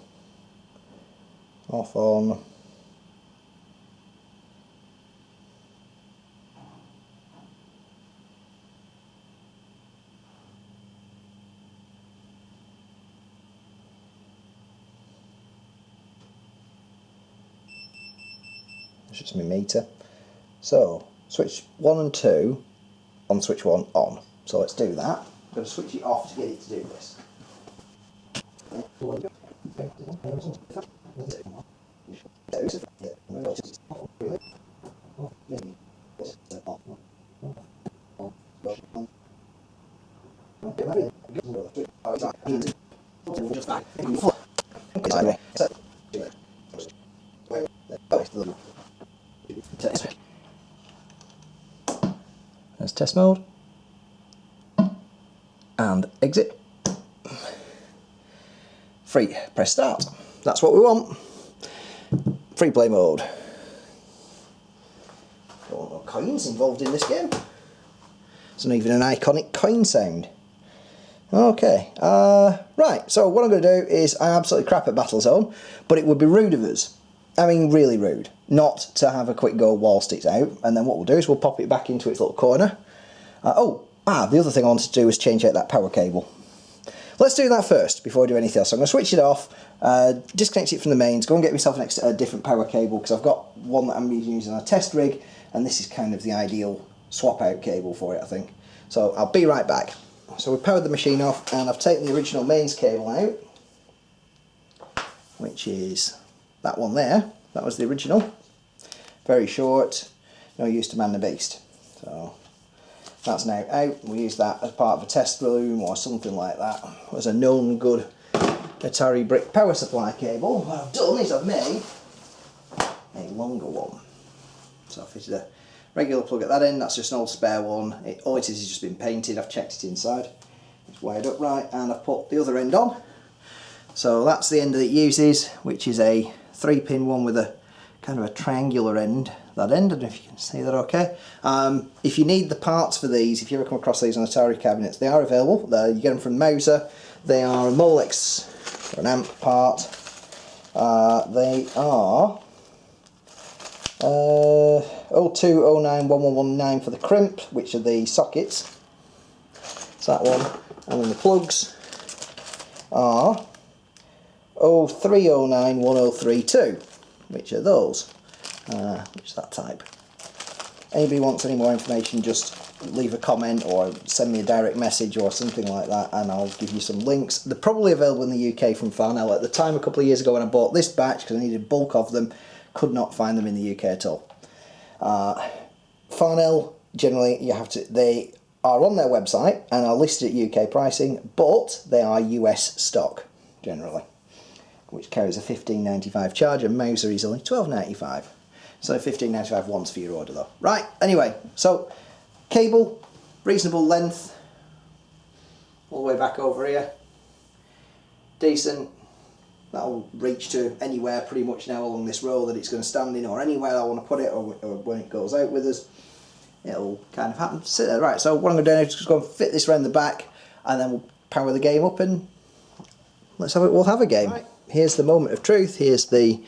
off on. That's just my meter. So switch 1 and 2 on switch 1 on. So let's do that. I'm going to switch it off to get it to do this. There's test mode and exit. Free, press start. That's what we want. Free play mode. Don't want no coins involved in this game. There's not even an iconic coin sound. Okay, right, so what I'm going to do is, I'm absolutely crap at Battlezone, but it would be rude of us, I mean really rude, not to have a quick go whilst it's out, and then what we'll do is we'll pop it back into its little corner. The other thing I wanted to do was change out that power cable. Let's do that first before I do anything else. So I'm going to switch it off, disconnect it from the mains, go and get myself a different power cable, because I've got one that I'm using on a test rig, and this is kind of the ideal swap out cable for it, I think. So I'll be right back. So we powered the machine off, and I've taken the original mains cable out, which is that one there. That was the original. Very short, no use to man the beast. So that's now out. We use that as part of a test room or something like that. It was a known good Atari brick power supply cable. What I've done is I've made a longer one. So I fitted a regular plug at that end. That's just an old spare one. All it is just been painted. I've checked it inside. It's wired up right, and I've put the other end on. So that's the end that it uses, which is a 3-pin one with a kind of a triangular end. That end, I don't know if you can see that okay. If you need the parts for these, if you ever come across these on Atari cabinets, they are available. You get them from Mauser. They are a Molex, or an amp part. They are 02091119 for the crimp, which are the sockets. It's that one. And then the plugs are 03091032, which are those, which is that type. Anybody wants any more information, just leave a comment or send me a direct message or something like that, and I'll give you some links. They're probably available in the UK from Farnell. At the time, a couple of years ago, when I bought this batch, because I needed a bulk of them, could not find them in the UK at all. Farnell, generally, they are on their website and are listed at UK pricing, but they are US stock, generally, which carries a $15.95 charge, and Mauser is only $12.95. So $15.95 once for your order though. Right, anyway, so cable, reasonable length, all the way back over here. Decent, that'll reach to anywhere pretty much now along this row that it's going to stand in, or anywhere I want to put it, or when it goes out with us. It'll kind of happen to sit there. Right, so what I'm going to do is just go and fit this around the back, and then we'll power the game up and we'll have a game. Right. Here's the moment of truth. Here's the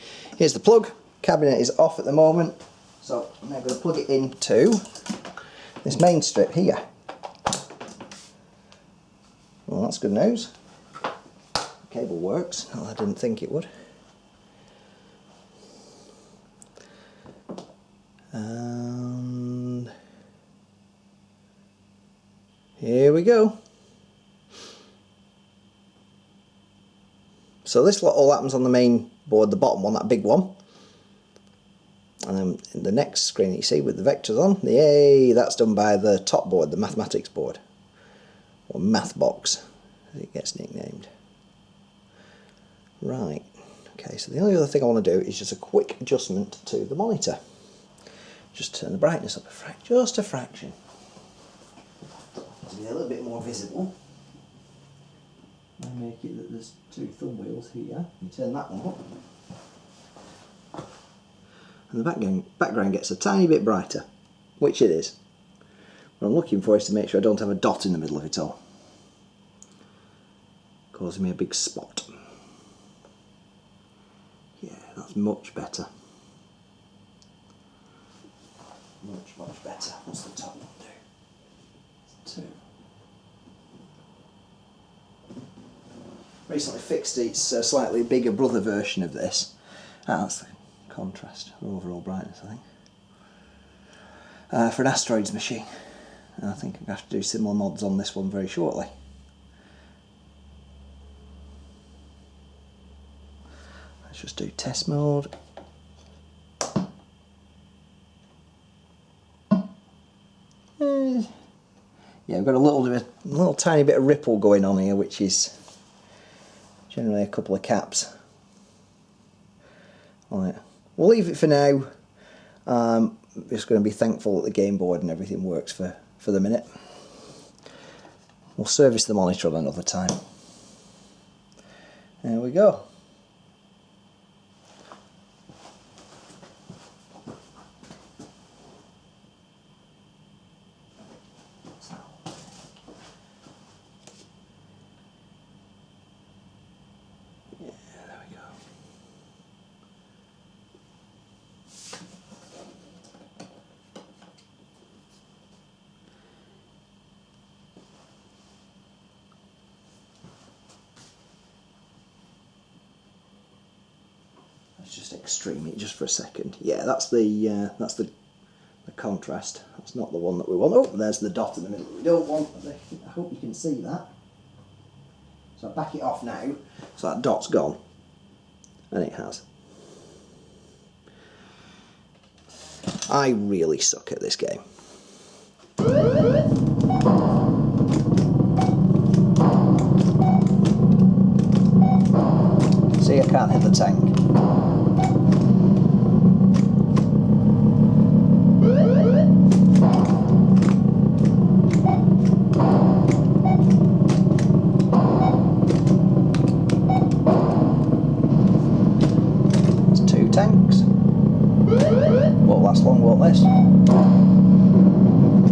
plug. Cabinet is off at the moment, so I'm now going to plug it into this main strip here. Well, that's good news. The cable works. Well, I didn't think it would. And here we go. So this lot all happens on the main board, the bottom one, that big one. And then in the next screen that you see with the vectors on, that's done by the top board, the mathematics board, or math box as it gets nicknamed. Right, okay, so the only other thing I want to do is just a quick adjustment to the monitor. Just turn the brightness up just a fraction, to be a little bit more visible. I make it that there's two thumb wheels here. You turn that one up, and the background gets a tiny bit brighter, which it is. What I'm looking for is to make sure I don't have a dot in the middle of it all, causing me a big spot. Yeah, that's much better. Much better. What's the top one do? 2. Recently fixed its slightly bigger brother version of this. That's the contrast, or overall brightness, I think. For an asteroids machine. And I think I'm going to have to do similar mods on this one very shortly. Let's just do test mode. Yeah, I've got a little tiny bit of ripple going on here, which is generally a couple of caps on it. We'll leave it for now. Just going to be thankful that the game board and everything works for the minute. We'll service the monitor on another time. There we go. Let's just extreme it just for a second. Yeah, that's the contrast. That's not the one that we want. Oh, there's the dot in the middle that we don't want. I hope you can see that. So I back it off now, so that dot's gone. And it has. I really suck at this game. See, I can't hit the tank.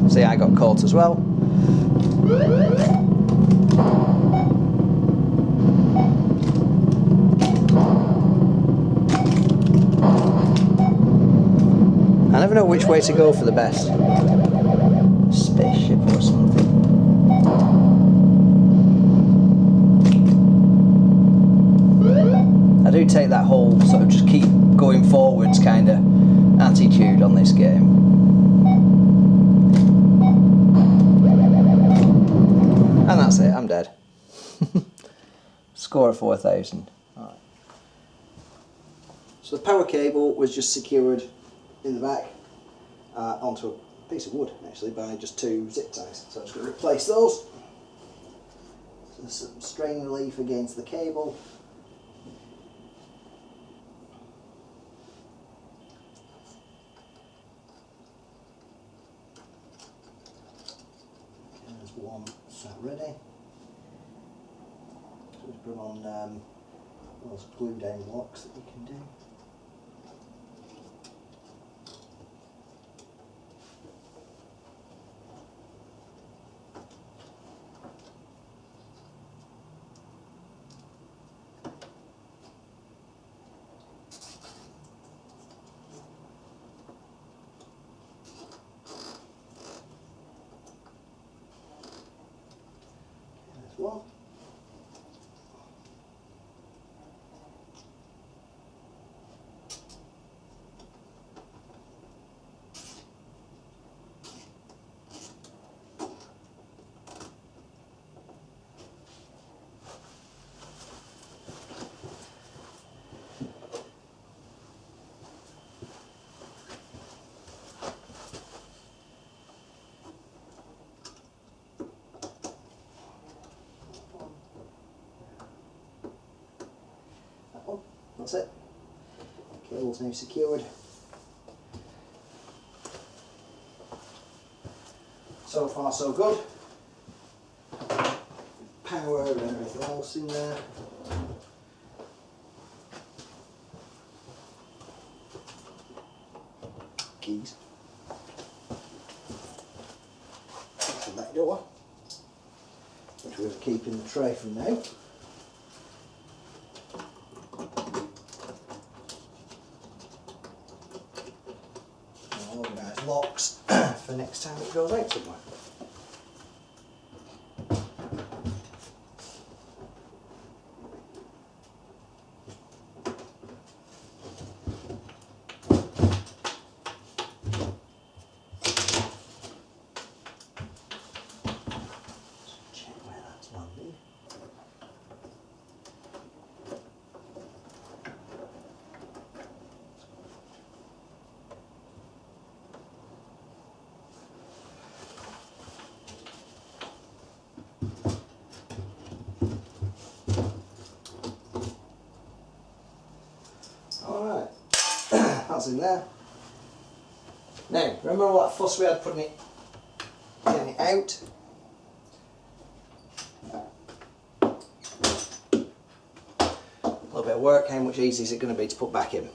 See, I got caught as well. I never know which way to go for the best. Spaceship or something. I do take that whole sort of just keep going forwards kind of attitude on this game. And that's it, I'm dead. Score of 4,000. Right. So the power cable was just secured in the back onto a piece of wood actually by just 2 zip ties. So I'm just going to replace those. So there's some strain relief against the cable. Okay, there's one set ready. So just put on those glue down blocks that you can do. One. That's it. Cable's now secured. So far so good. Power and everything else in there. Keys. Open that door, which we'll keep in the tray for now. Organise locks for next time it goes out somewhere. Check where that's landed. Alright, that's in there. Now, remember what fuss we had putting it, getting it out? A little bit of work, how much easier is it going to be to put back in?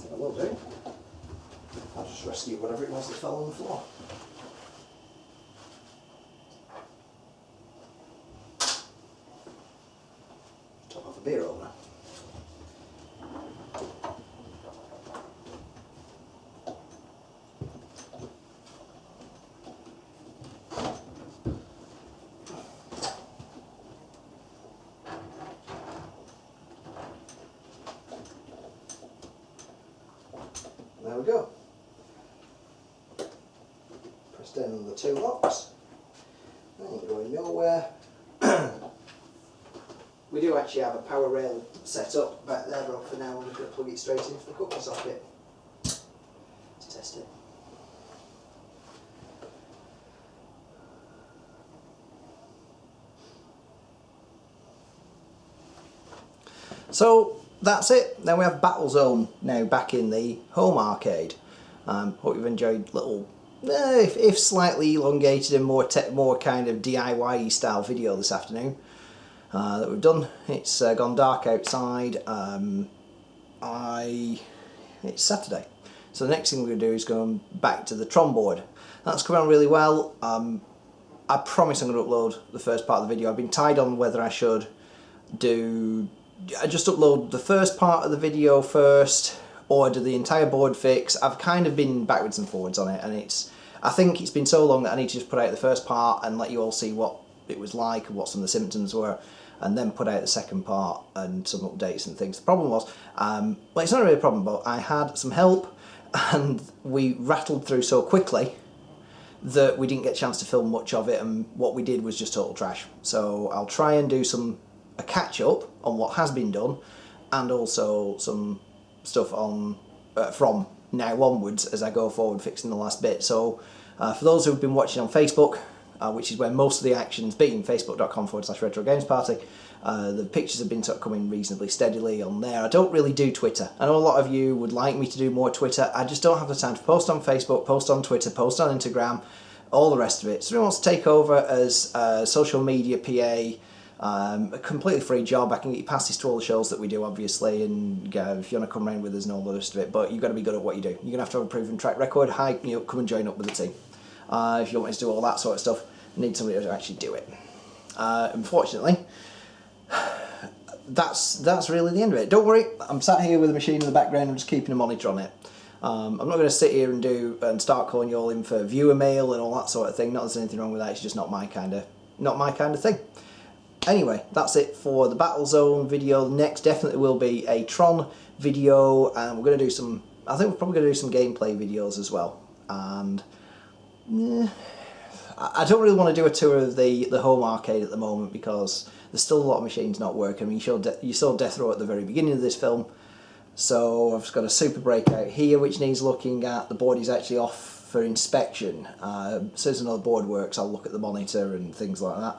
I will do. I'll just rescue whatever it was that fell on the floor. Top off a beer opener. There we go. Press down on the 2 locks. Then you can go in nowhere. We do actually have a power rail set up back there, but for now we're just going to plug it straight into the cooker socket to test it. So that's it. Then we have Battlezone now back in the home arcade. Hope you've enjoyed little, if slightly elongated and more kind of DIY style video this afternoon that we've done. It's gone dark outside. It's Saturday, So the next thing we're going to do is go back to the Tron board. That's come out really well. I promise I'm going to upload the first part of the video. I've been tied on whether I should just upload the first part of the video first or do the entire board fix. I've kind of been backwards and forwards on it, and I think it's been so long that I need to just put out the first part and let you all see what it was like and what some of the symptoms were, and then put out the second part and some updates and things. The problem was, well, it's not really a problem, but I had some help and we rattled through so quickly that we didn't get a chance to film much of it, and what we did was just total trash. So I'll try and do a catch up on what has been done, and also some stuff on from now onwards as I go forward fixing the last bit. So for those who've been watching on Facebook, which is where most of the action's been, facebook.com/retro games party, the pictures have been sort of coming reasonably steadily on there. I don't really do Twitter. I know a lot of you would like me to do more Twitter. I just don't have the time to post on Facebook, post on Twitter, post on Instagram, all the rest of it. So someone wants to take over as social media PA, a completely free job. I can get you passes to all the shows that we do, obviously, and if you want to come round with us and all the rest of it, but you've got to be good at what you do. You're going to have to have a proven track record. Hi, come and join up with the team. If you want me to do all that sort of stuff, I need somebody to actually do it. Unfortunately, that's really the end of it. Don't worry, I'm sat here with a machine in the background. I'm just keeping a monitor on it. I'm not going to sit here and start calling you all in for viewer mail and all that sort of thing. Not that there's anything wrong with that. It's just not my kind of thing. Anyway, that's it for the Battlezone video. Next definitely will be a Tron video, and we're going to do some. I think we're probably going to do some gameplay videos as well. And I don't really want to do a tour of the home arcade at the moment because there's still a lot of machines not working. I mean, you saw Death Row at the very beginning of this film, so I've just got a super breakout here which needs looking at. The board is actually off for inspection. As soon as another board works, I'll look at the monitor and things like that.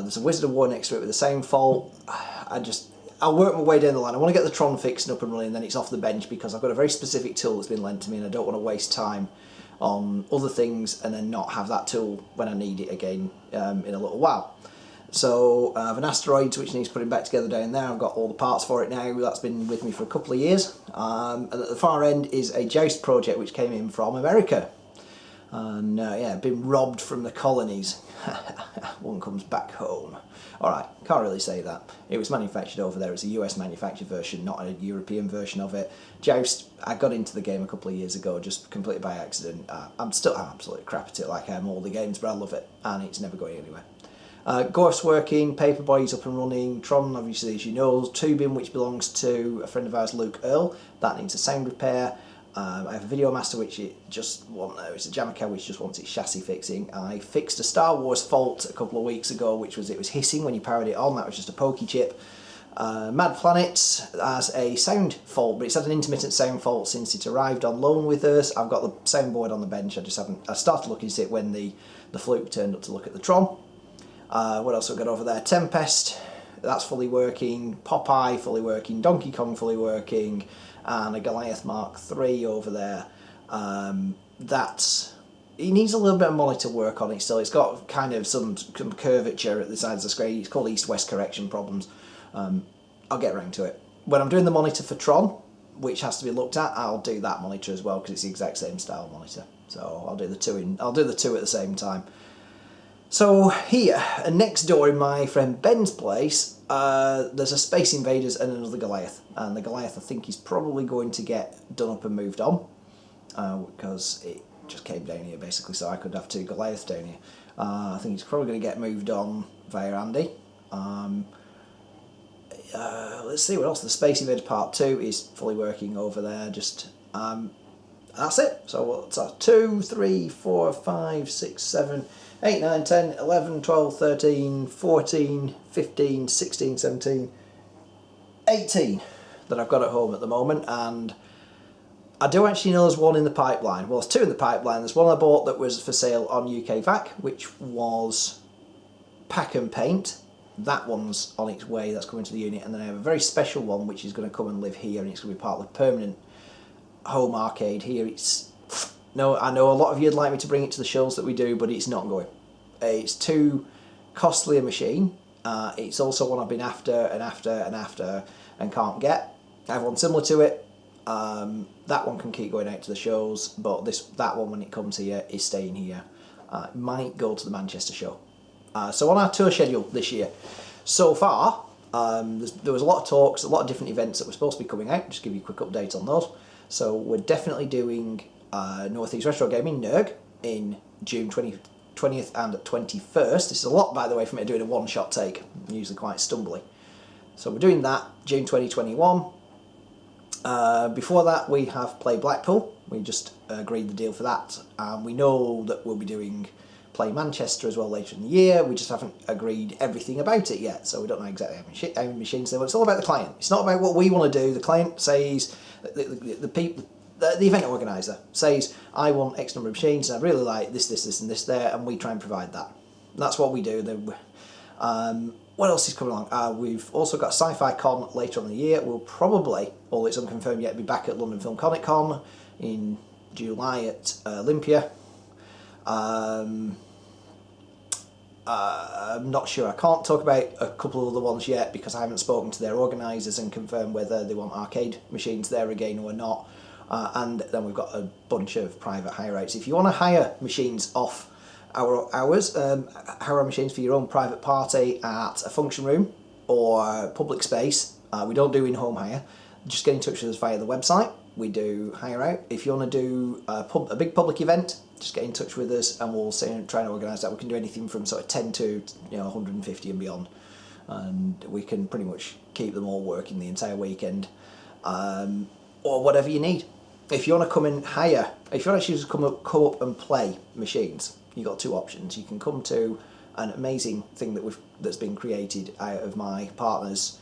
There's a Wizard of War next to it with the same fault. I'll work my way down the line. I want to get the Tron fixed and up and running, and then it's off the bench because I've got a very specific tool that's been lent to me and I don't want to waste time on other things and then not have that tool when I need it again in a little while. So I have an asteroid which needs putting back together down there. I've got all the parts for it now. That's been with me for a couple of years. And at the far end is a Joust project which came in from America. And yeah, been robbed from the colonies. One comes back home. Alright, can't really say that. It was manufactured over there. It's a US manufactured version, not a European version of it. Joust, I got into the game a couple of years ago, just completely by accident. I'm absolutely crap at it like I am all the games, but I love it, and it's never going anywhere. Ghost working, Paperboy's up and running, Tron, obviously, as you know, Tubing, which belongs to a friend of ours, Luke Earl. That needs a sound repair. I have a Video Master which it's a Jamaica which just wants its chassis fixing. I fixed a Star Wars fault a couple of weeks ago, which was it was hissing when you powered it on. That was just a pokey chip. Mad Planet has a sound fault, but it's had an intermittent sound fault since it arrived on loan with us. I've got the soundboard on the bench. I started looking at it when the fluke turned up to look at the Tron. What else have we got over there? Tempest, that's fully working. Popeye fully working. Donkey Kong fully working. And a Goliath Mark III over there. It needs a little bit of monitor work on it still. It's got kind of some curvature at the sides of the screen. It's called east-west correction problems. I'll get around to it. When I'm doing the monitor for Tron, which has to be looked at, I'll do that monitor as well because it's the exact same style monitor. So I'll do the two at the same time. So here, next door in my friend Ben's place, there's a Space Invaders and another Goliath. And the Goliath I think is probably going to get done up and moved on. Because it just came down here basically, so I could have two Goliaths down here. I think it's probably going to get moved on via Andy. Let's see what else. The Space Invaders Part 2 is fully working over there. That's it. So what's that? 2, 3, 4, 5, 6, 7... 8, 9, 10, 11, 12, 13, 14, 15, 16, 17, 18 that I've got at home at the moment, and I do actually know there's one in the pipeline. Well, there's two in the pipeline. There's one I bought that was for sale on UK VAC, which was Pack and Paint. That one's on its way, that's coming to the unit, and then I have a very special one which is going to come and live here, and it's going to be part of the permanent home arcade here. No, I know a lot of you'd like me to bring it to the shows that we do, but it's not going. It's too costly a machine. It's also one I've been after and can't get. I have one similar to it. That one can keep going out to the shows, but that one, when it comes here, is staying here. It might go to the Manchester show. So on our tour schedule this year, so far, there was a lot of talks, a lot of different events that were supposed to be coming out. Just give you a quick update on those. So we're definitely doing North East Retro Gaming, NERG, in June 20th and 21st. This is a lot, by the way, for me doing a one-shot take. I'm usually quite stumbly. So we're doing that, June 2021. Before that, we have Play Blackpool. We just agreed the deal for that. We know that we'll be doing Play Manchester as well later in the year. We just haven't agreed everything about it yet, so we don't know exactly how many machines they want. It's all about the client. It's not about what we want to do. The client says, the event organizer says, I want X number of machines, and I really like this, and this there, and we try and provide that. And that's what we do. What else is coming along? We've also got Sci-Fi Con later on in the year. We'll probably, although it's unconfirmed yet, be back at London Film Comic Con in July at Olympia. I'm not sure. I can't talk about a couple of other ones yet because I haven't spoken to their organisers and confirmed whether they want arcade machines there again or not. And then we've got a bunch of private hire outs. If you want to hire machines off hire machines for your own private party at a function room or public space, we don't do in-home hire. Just get in touch with us via the website. We do hire out. If you want to do a big public event, just get in touch with us and we'll try and organise that. We can do anything from sort of 10 to 150 and beyond, and we can pretty much keep them all working the entire weekend, or whatever you need. If you want to come and hire, if you want to actually just come up and play machines, you've got two options. You can come to an amazing thing that's been created out of my partner's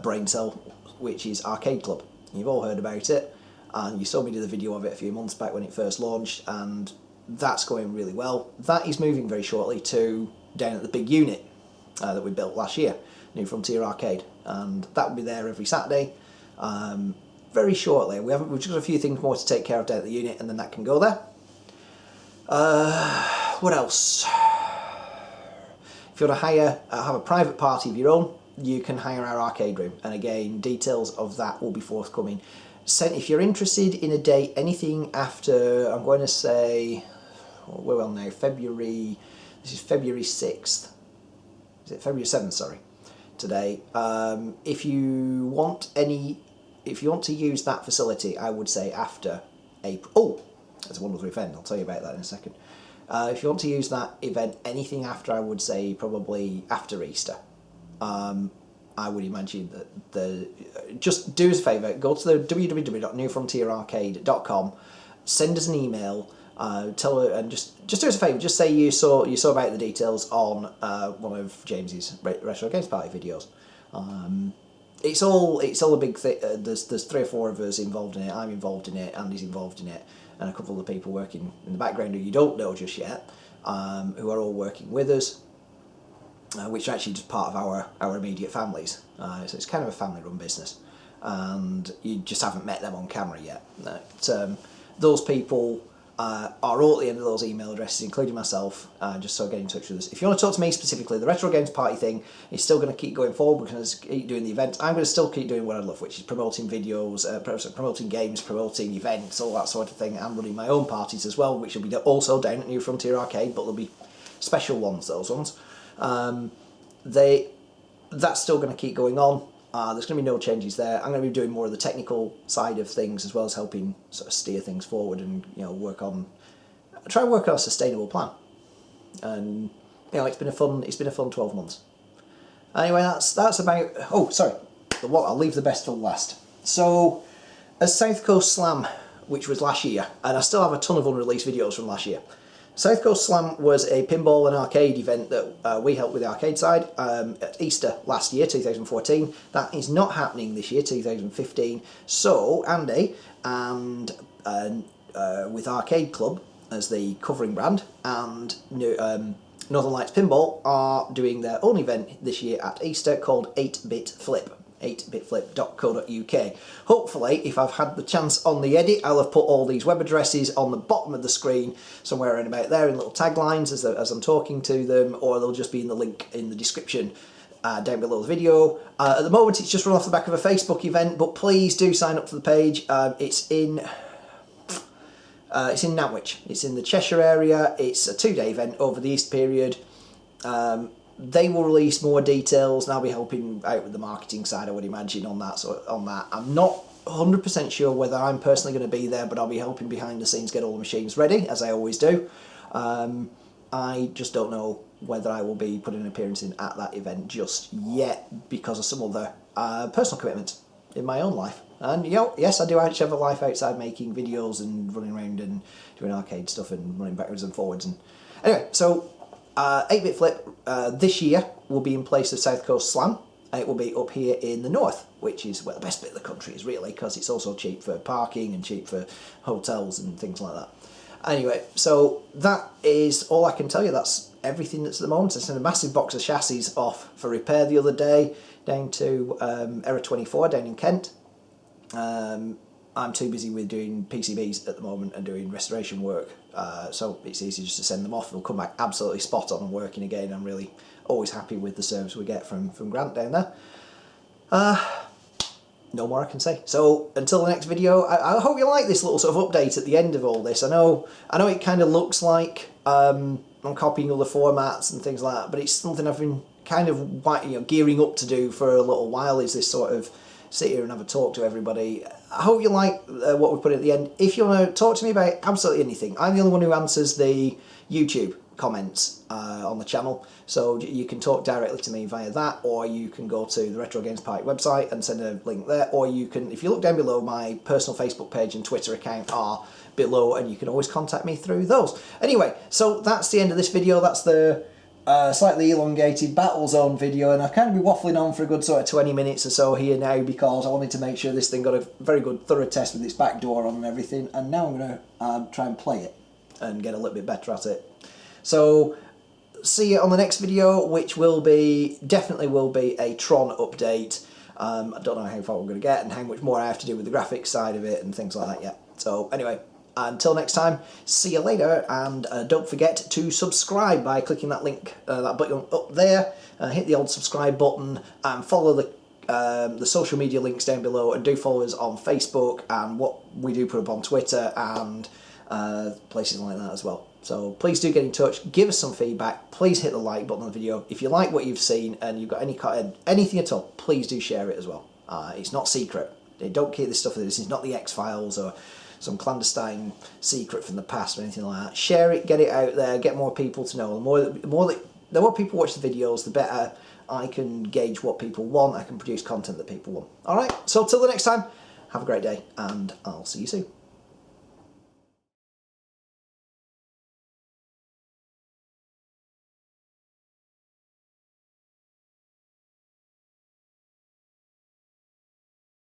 brain cell, which is Arcade Club. You've all heard about it, and you saw me do the video of it a few months back when it first launched, and that's going really well. That is moving very shortly to down at the big unit that we built last year, New Frontier Arcade, and that will be there every Saturday. Very shortly. We've just got a few things more to take care of down at the unit, and then that can go there. What else? If you want to have a private party of your own, you can hire our arcade room, and again, details of that will be forthcoming. If you're interested in a date, anything after, I'm going to say, we're on now, February, this is February 6th, is it February 7th, sorry, today. If you want to use that facility, I would say after April. Oh, that's a wonderful event, I'll tell you about that in a second. If you want to use that event, anything after, I would say probably after Easter. I would imagine that just do us a favour, go to the www.newfrontierarcade.com, send us an email, tell her, and just do us a favour, just say you saw about the details on one of James's Retro Games Party videos. It's all a big thing. There's 3 or 4 of us involved in it. I'm involved in it, Andy's involved in it, and a couple of the people working in the background who you don't know just yet, who are all working with us. Which are actually just part of our immediate families. So it's kind of a family-run business, and you just haven't met them on camera yet. Those people are all at the end of those email addresses, including myself, just so get in touch with us. If you want to talk to me specifically, the Retro Games Party thing is still going to keep going forward. We're going to keep doing the events. I'm going to still keep doing what I love, which is promoting videos, promoting games, promoting events, all that sort of thing. I'm running my own parties as well, which will be also down at New Frontier Arcade, but there'll be special ones, those ones. That's still going to keep going on. There's going to be no changes there. I'm going to be doing more of the technical side of things, as well as helping sort of steer things forward and try and work on a sustainable plan. And it's been a fun 12 months. Anyway, that's about. Oh, sorry, I'll leave the best till last. So, as South Coast Slam, which was last year, and I still have a ton of unreleased videos from last year. South Coast Slam was a pinball and arcade event that we helped with the arcade side at Easter last year, 2014. That is not happening this year, 2015. So Andy and with Arcade Club as the covering brand and Northern Lights Pinball are doing their own event this year at Easter called 8-Bit Flip. 8bitflip.co.uk. Hopefully, if I've had the chance on the edit, I'll have put all these web addresses on the bottom of the screen, somewhere around about there in little taglines as I'm talking to them, or they'll just be in the link in the description down below the video. At the moment it's just run off the back of a Facebook event, but please do sign up to the page. It's in Nantwich. It's in the Cheshire area. It's a 2-day event over the Easter period. They will release more details, and I'll be helping out with the marketing side, I would imagine, on that. So on that, I'm not 100% sure whether I'm personally going to be there, but I'll be helping behind the scenes get all the machines ready, as I always do. I just don't know whether I will be putting an appearance in at that event just yet, because of some other personal commitments in my own life. And yes, I do actually have a life outside making videos and running around and doing arcade stuff and running backwards and forwards. And anyway, so 8-Bit Flip this year will be in place of South Coast Slam. It will be up here in the north, which is where the best bit of the country is, really, because it's also cheap for parking and cheap for hotels and things like that. Anyway, so that is all I can tell you. That's everything that's at the moment. I sent a massive box of chassis off for repair the other day down to Error 24 down in Kent. I'm too busy with doing PCBs at the moment and doing restoration work, so it's easy just to send them off. They'll come back absolutely spot on and working again. I'm really always happy with the service we get from Grant down there. No more I can say. So until the next video, I hope you like this little sort of update at the end of all this. I know it kind of looks like I'm copying other formats and things like that, but it's something I've been kind of gearing up to do for a little while, is this sort of sit here and have a talk to everybody. I hope you like what we put at the end. If you want to talk to me about absolutely anything, I'm the only one who answers the YouTube comments on the channel, so you can talk directly to me via that, or you can go to the Retro Games Party website and send a link there, or you can, if you look down below, my personal Facebook page and Twitter account are below, and you can always contact me through those. Anyway, so that's the end of this video. That's the slightly elongated Battlezone video, and I've kind of been waffling on for a good sort of 20 minutes or so here now, because I wanted to make sure this thing got a very good thorough test with its back door on and everything, and now I'm going to try and play it and get a little bit better at it. So see you on the next video, which definitely will be a Tron update. I don't know how far we're going to get and how much more I have to do with the graphics side of it and things like that yet. So anyway, until next time, see you later, and don't forget to subscribe by clicking that link, that button up there. Hit the old subscribe button and follow the social media links down below, and do follow us on Facebook and what we do put up on Twitter and places like that as well. So please do get in touch, give us some feedback, please hit the like button on the video. If you like what you've seen and you've got anything at all, please do share it as well. It's not secret. Don't keep this stuff. This is not the X-Files or some clandestine secret from the past or anything like that. Share it, get it out there, get more people to know. The more people watch the videos, the better I can gauge what people want. I can produce content that people want. Alright, so till the next time, have a great day, and I'll see you soon.